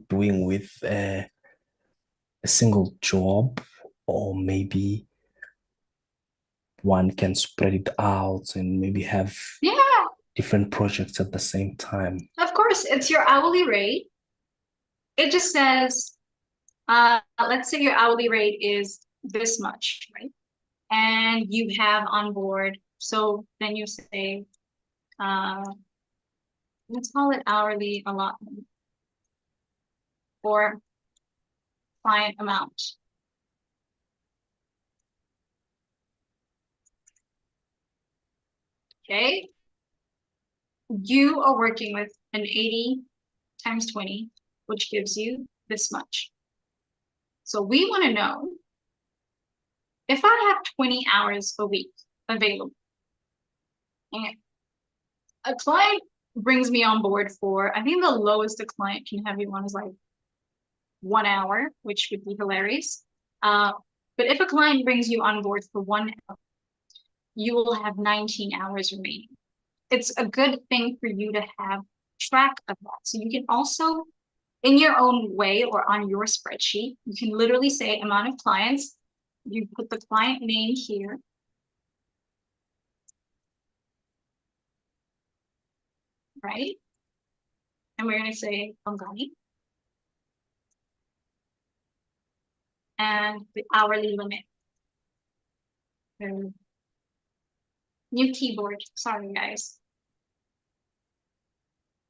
doing with a single job, or maybe one can spread it out and maybe have different projects at the same time? Of course, it's your hourly rate. It just says, let's say your hourly rate is this much, right? And you have on board, so then you say, let's call it hourly allotment or client amount. Okay. You are working with an 80 times 20, which gives you this much. So we want to know, if I have 20 hours a week available, and a client brings me on board for, I think the lowest a client can have you on is like 1 hour, which would be hilarious. But if a client brings you on board for 1 hour, you will have 19 hours remaining. It's a good thing for you to have track of that. So you can also, in your own way or on your spreadsheet, you can literally say amount of clients. You put the client name here. Right? And we're going to say Bongani. And the hourly limit. New keyboard, sorry guys.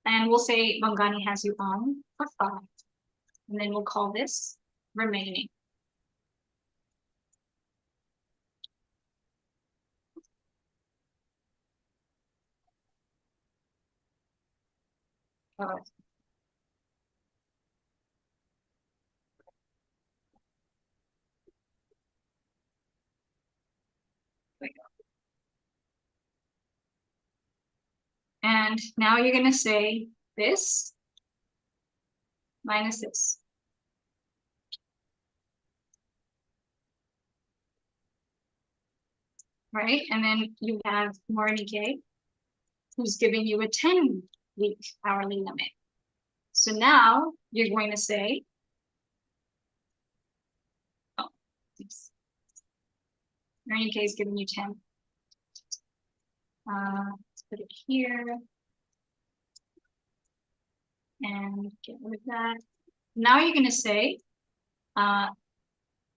And we'll say Bongani has you on for 5. And then we'll call this remaining. And now you're going to say this minus this. Right? And then you have Morinike, who's giving you a 10-week hourly limit. So now you're going to say, Morenike is giving you 10. Let's put it here. And get rid of that. Now you're going to say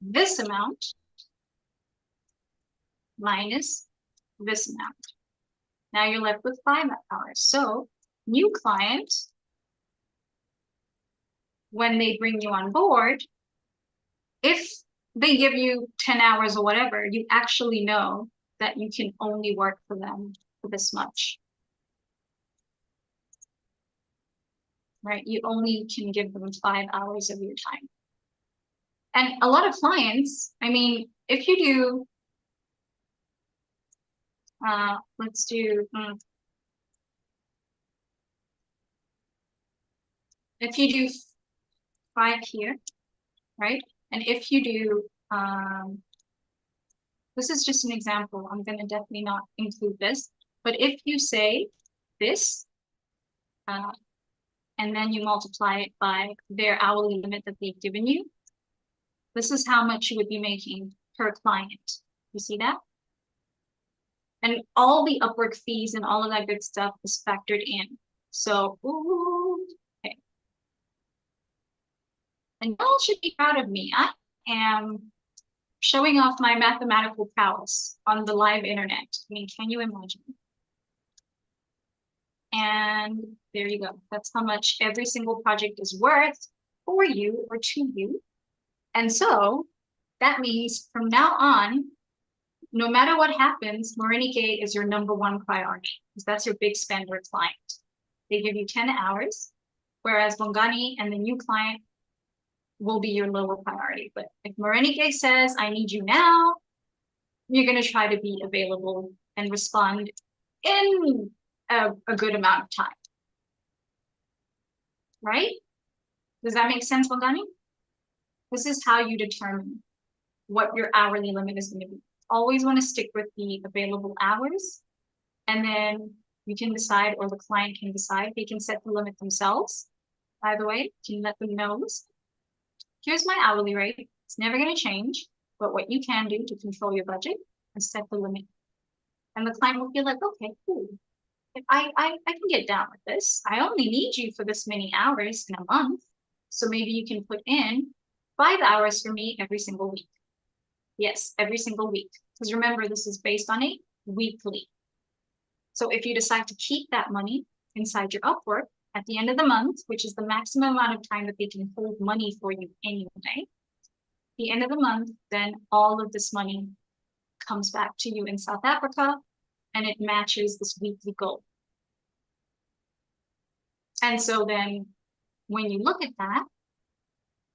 this amount minus this amount. Now you're left with 5 hours. So new client, when they bring you on board, if they give you 10 hours or whatever, you actually know that you can only work for them for this much. Right? You only can give them 5 hours of your time. And a lot of clients, I mean, if you do, let's do, if you do 5 here, right? And if you do, this is just an example. I'm going to definitely not include this. But if you say this, and then you multiply it by their hourly limit that they've given you, this is how much you would be making per client. You see that? And all the Upwork fees and all of that good stuff is factored in. So, ooh, okay. And y'all should be proud of me. I am showing off my mathematical prowess on the live internet. I mean, can you imagine? And there you go. That's how much every single project is worth for you or to you. And so that means from now on, no matter what happens, Morenike is your #1 priority because that's your big spender client. They give you 10 hours, whereas Bongani and the new client will be your lower priority. But if Morenike says, I need you now, you're going to try to be available and respond in a good amount of time. Right? Does that make sense, Bongani? This is how you determine what your hourly limit is going to be. Always want to stick with the available hours, and then you can decide, or the client can decide. They can set the limit themselves. By the way, you can let them know, here's my hourly rate. It's never going to change, but what you can do to control your budget is set the limit. And the client will feel like, okay, cool. If I can get down with this. I only need you for this many hours in a month. So maybe you can put in 5 hours for me every single week. Yes, every single week. Because remember, this is based on a weekly. So if you decide to keep that money inside your Upwork at the end of the month, which is the maximum amount of time that they can hold money for you anyway, the end of the month, then all of this money comes back to you in South Africa, and it matches this weekly goal. And so then when you look at that,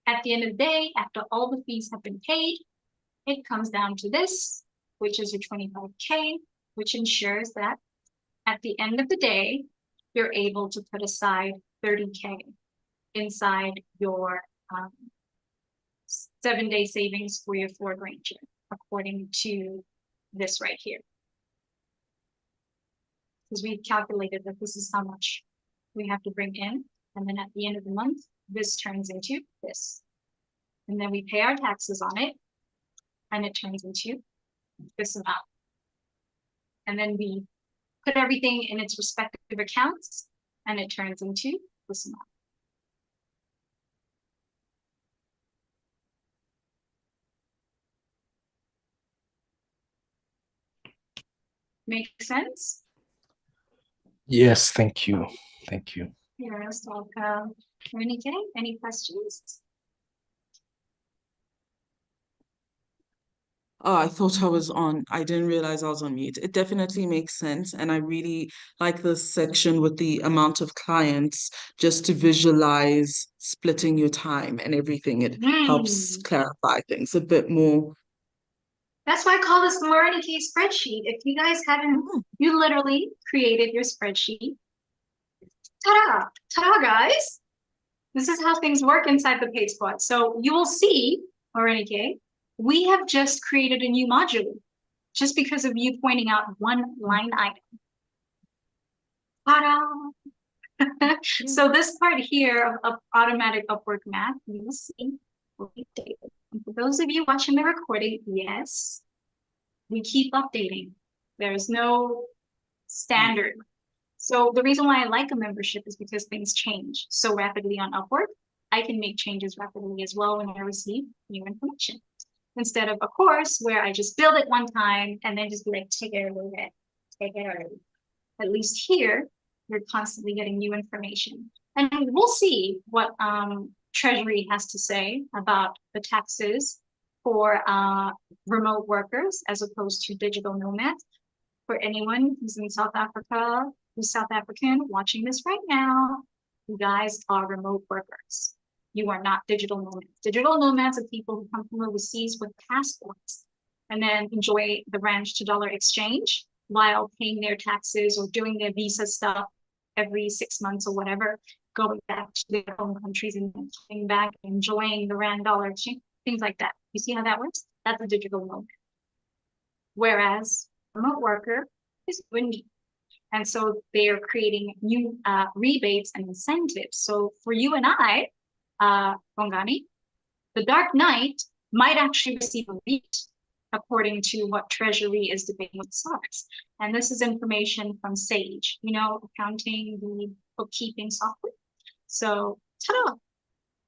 at the end of the day, after all the fees have been paid, it comes down to this, which is your 25K, which ensures that at the end of the day, you're able to put aside 30K inside your 7-day savings for your Ford Ranger, according to this right here. Because we've calculated that this is how much we have to bring in. And then at the end of the month, this turns into this. And then we pay our taxes on it, and it turns into this amount. And then we put everything in its respective accounts, and it turns into this amount. Make sense? Yes, thank you. Thank you. You're most welcome. Any questions? Oh, I thought I was on. I didn't realize I was on mute. It definitely makes sense. And I really like this section with the amount of clients just to visualize splitting your time and everything. It helps clarify things a bit more. That's why I call this the Morenike spreadsheet. If you guys haven't, you literally created your spreadsheet. Ta-da! Ta-da, guys! This is how things work inside the paid squad. So you will see, Morenike, we have just created a new module just because of you pointing out one line item. Ta-da! So this part here of automatic Upwork math, you will see will be dated. And for those of you watching the recording, yes, we keep updating. There's no standard. So the reason why I like a membership is because things change so rapidly on Upwork. I can make changes rapidly as well when I receive new information. Instead of a course where I just build it one time and then just be like, take it or leave it, take it or leave it. At least here, you're constantly getting new information. And we'll see what Treasury has to say about the taxes for remote workers as opposed to digital nomads. For anyone who's in South Africa, who's South African watching this right now, you guys are remote workers. You are not digital nomads. Digital nomads are people who come from overseas with passports and then enjoy the rand to dollar exchange while paying their taxes or doing their visa stuff every 6 months or whatever, going back to their home countries and then coming back and enjoying the rand dollar exchange, things like that. You see how that works? That's a digital nomad. Whereas remote worker is you and me. And so they're creating new rebates and incentives. So for you and I, Bongani, the Dark Knight might actually receive a rebate according to what Treasury is debating with SARS. And this is information from Sage, you know, accounting, the bookkeeping software. So, ta-da!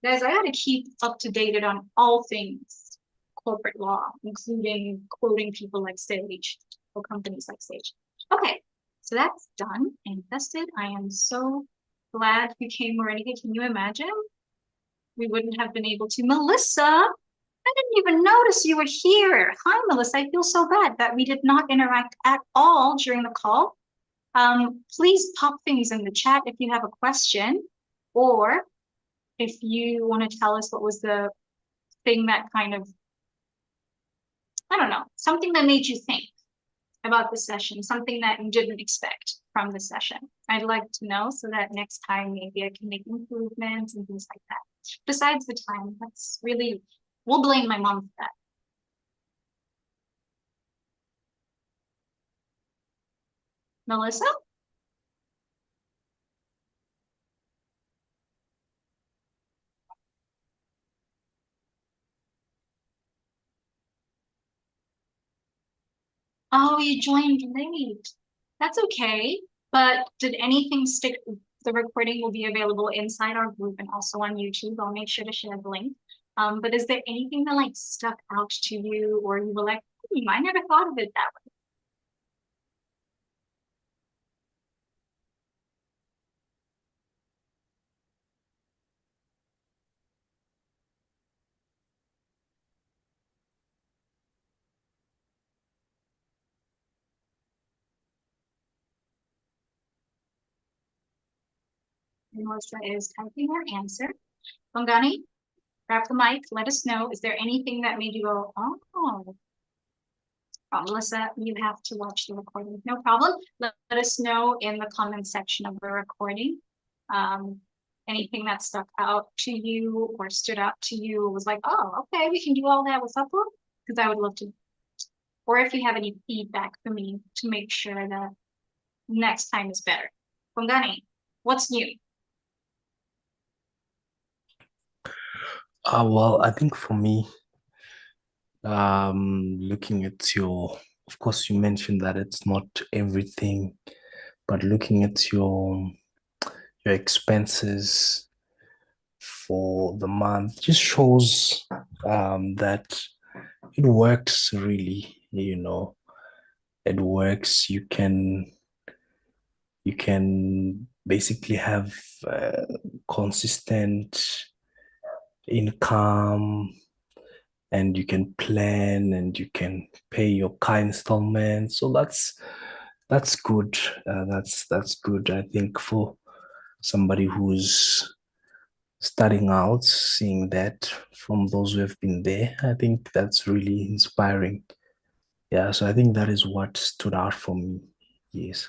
Guys, I gotta keep up to date on all things corporate law, including quoting people like Sage or companies like Sage. Okay, so that's done and invested. I am so glad you came, Morenike. Can you imagine? We wouldn't have been able to. Melissa, I didn't even notice you were here. Hi, Melissa. I feel so bad that we did not interact at all during the call. Please pop things in the chat if you have a question, or if you want to tell us what was the thing that kind of, I don't know, something that made you think about the session, something that you didn't expect from the session. I'd like to know so that next time maybe I can make improvements and things like that. Besides the time, that's really, we'll blame my mom for that. Melissa? Oh, you joined late. That's okay. But did anything stick? The recording will be available inside our group and also on YouTube. I'll make sure to share the link. But is there anything that like stuck out to you, or you were like, I never thought of it that way? Melissa is typing her answer. Bongani, grab the mic. Let us know. Is there anything that made you go, oh? Oh, Melissa, you have to watch the recording. No problem. Let us know in the comment section of the recording. Anything that stuck out to you or stood out to you was like, oh, okay, we can do all that with Upwork, because I would love to. Or if you have any feedback for me to make sure that next time is better. Bongani, what's new? Well, I think for me, looking at of course, you mentioned that it's not everything, but looking at your expenses for the month just shows that it works really, it works. You can basically have consistent income, and you can plan and you can pay your car installments. So that's good. That's good. I think for somebody who's starting out, seeing that from those who have been there, I think that's really inspiring. Yeah, so I think that is what stood out for me. Yes.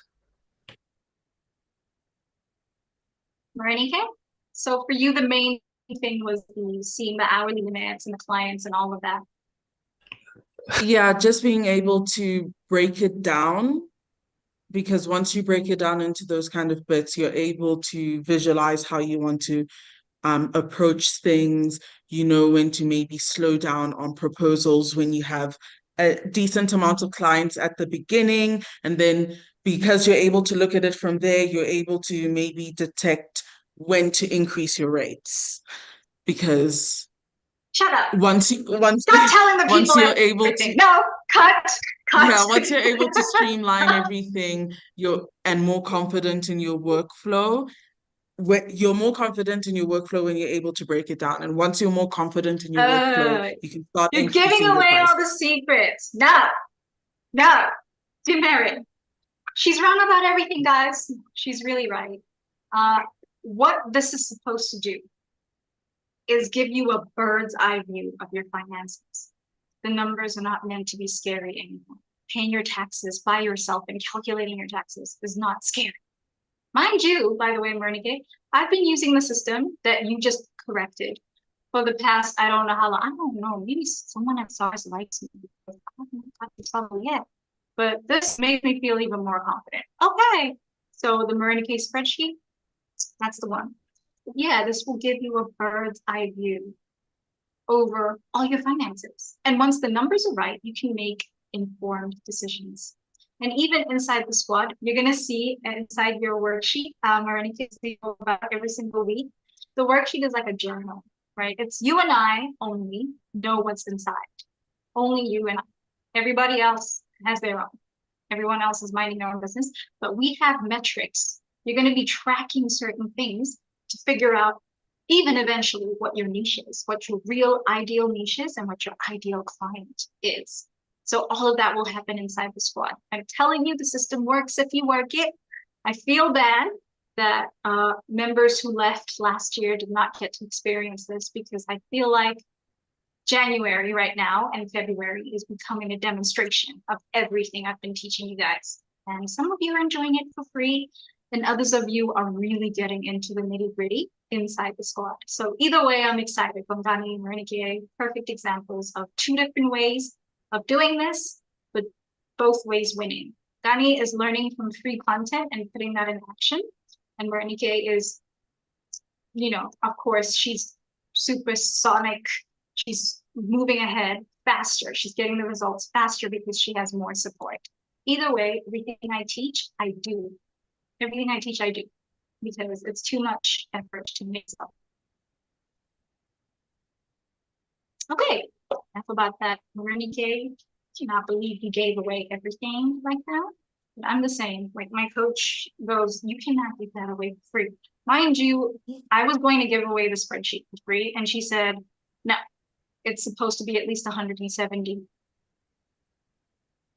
Marinike? So for you, the main thing was seeing the hourly limits and the clients and all of that. Yeah, just being able to break it down, because once you break it down into those kind of bits, you're able to visualize how you want to approach things, when to maybe slow down on proposals when you have a decent amount of clients at the beginning, and then because you're able to look at it from there, you're able to maybe detect when to increase your rates. Because Shut up. once Stop telling the once people you're able everything. to No, cut. yeah, once you're able to streamline everything, and more confident in your workflow, you're more confident in your workflow when you're able to break it down. And once you're more confident in your workflow, you can start You're giving increasing your away price. all the secrets. No, demerit. She's wrong about everything, guys. She's really right. What this is supposed to do is give you a bird's eye view of your finances. The numbers are not meant to be scary anymore. Paying your taxes by yourself and calculating your taxes is not scary. Mind you, by the way, Mernike, I've been using the system that you just corrected for the past, I don't know how long. I don't know, maybe someone at SARS likes me. I haven't got the trouble yet. But this made me feel even more confident. Okay, so the Mernike spreadsheet, that's the one. Yeah, this will give you a bird's eye view over all your finances. And once the numbers are right, you can make informed decisions. And even inside the squad, you're going to see inside your worksheet, or anything about every single week, the worksheet is like a journal, right? It's you and I only know what's inside. Only you and I. Everybody else has their own. Everyone else is minding their own business, but we have metrics. You're going to be tracking certain things to figure out even eventually what your niche is, what your real ideal niche is, and what your ideal client is. So all of that will happen inside the squad. I'm telling you, the system works if you work it. I feel bad that members who left last year did not get to experience this, because I feel like January right now and February is becoming a demonstration of everything I've been teaching you guys. And some of you are enjoying it for free, and others of you are really getting into the nitty-gritty inside the squad. So either way, I'm excited. Bongani and Mernike, perfect examples of two different ways of doing this, but both ways winning. Dani is learning from free content and putting that in action. And Mernike is, you know, of course, she's supersonic. She's moving ahead faster. She's getting the results faster because she has more support. Either way, everything I teach, I do. Everything I teach, I do, because it's too much effort to mix up. Okay, enough about that. Mernike, cannot believe you gave away everything like that. But I'm the same. Like, my coach goes, you cannot give that away for free. Mind you, I was going to give away the spreadsheet for free, and she said, no, it's supposed to be at least 170.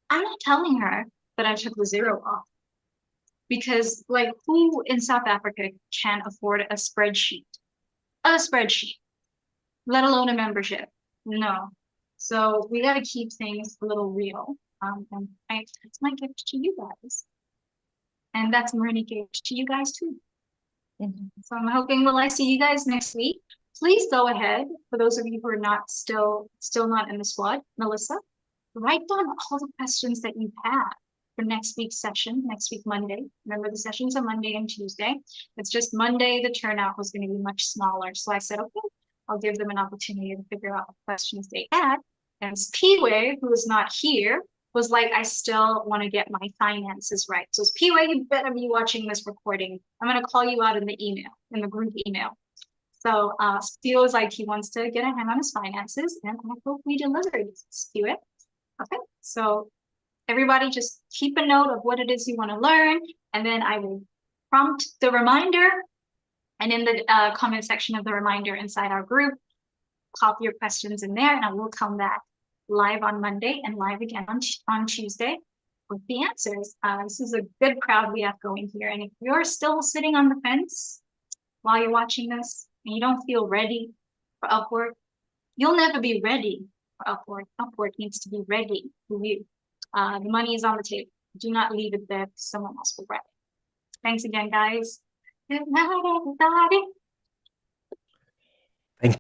I'm not telling her that I took the zero off, because like, who in South Africa can afford a spreadsheet? A spreadsheet, let alone a membership. No. So we got to keep things a little real. And that's my gift to you guys. And that's Marini's gift to you guys too. So I'm hoping will I see you guys next week. Please go ahead, for those of you who are not still not in the squad, Melissa, write down all the questions that you have for next week's session, next week, Monday. Remember, the sessions are Monday and Tuesday. It's just Monday, the turnout was going to be much smaller. So I said, okay, I'll give them an opportunity to figure out what questions they had. And Piwe, who is not here, was like, I still want to get my finances right. So Piwe, you better be watching this recording. I'm going to call you out in the email, in the group email. So feels like he wants to get a hand on his finances, and I hope we delivered, Spirit. Okay, so everybody just keep a note of what it is you want to learn, and then I will prompt the reminder, and in the comment section of the reminder inside our group, pop your questions in there, and I will come back live on Monday and live again on Tuesday with the answers. This is a good crowd we have going here, and if you're still sitting on the fence while you're watching this, and you don't feel ready for Upwork, you'll never be ready for Upwork. Upwork needs to be ready for you. The money is on the table. Do not leave it there. Someone else will grab it. Thanks again, guys. Good night, everybody.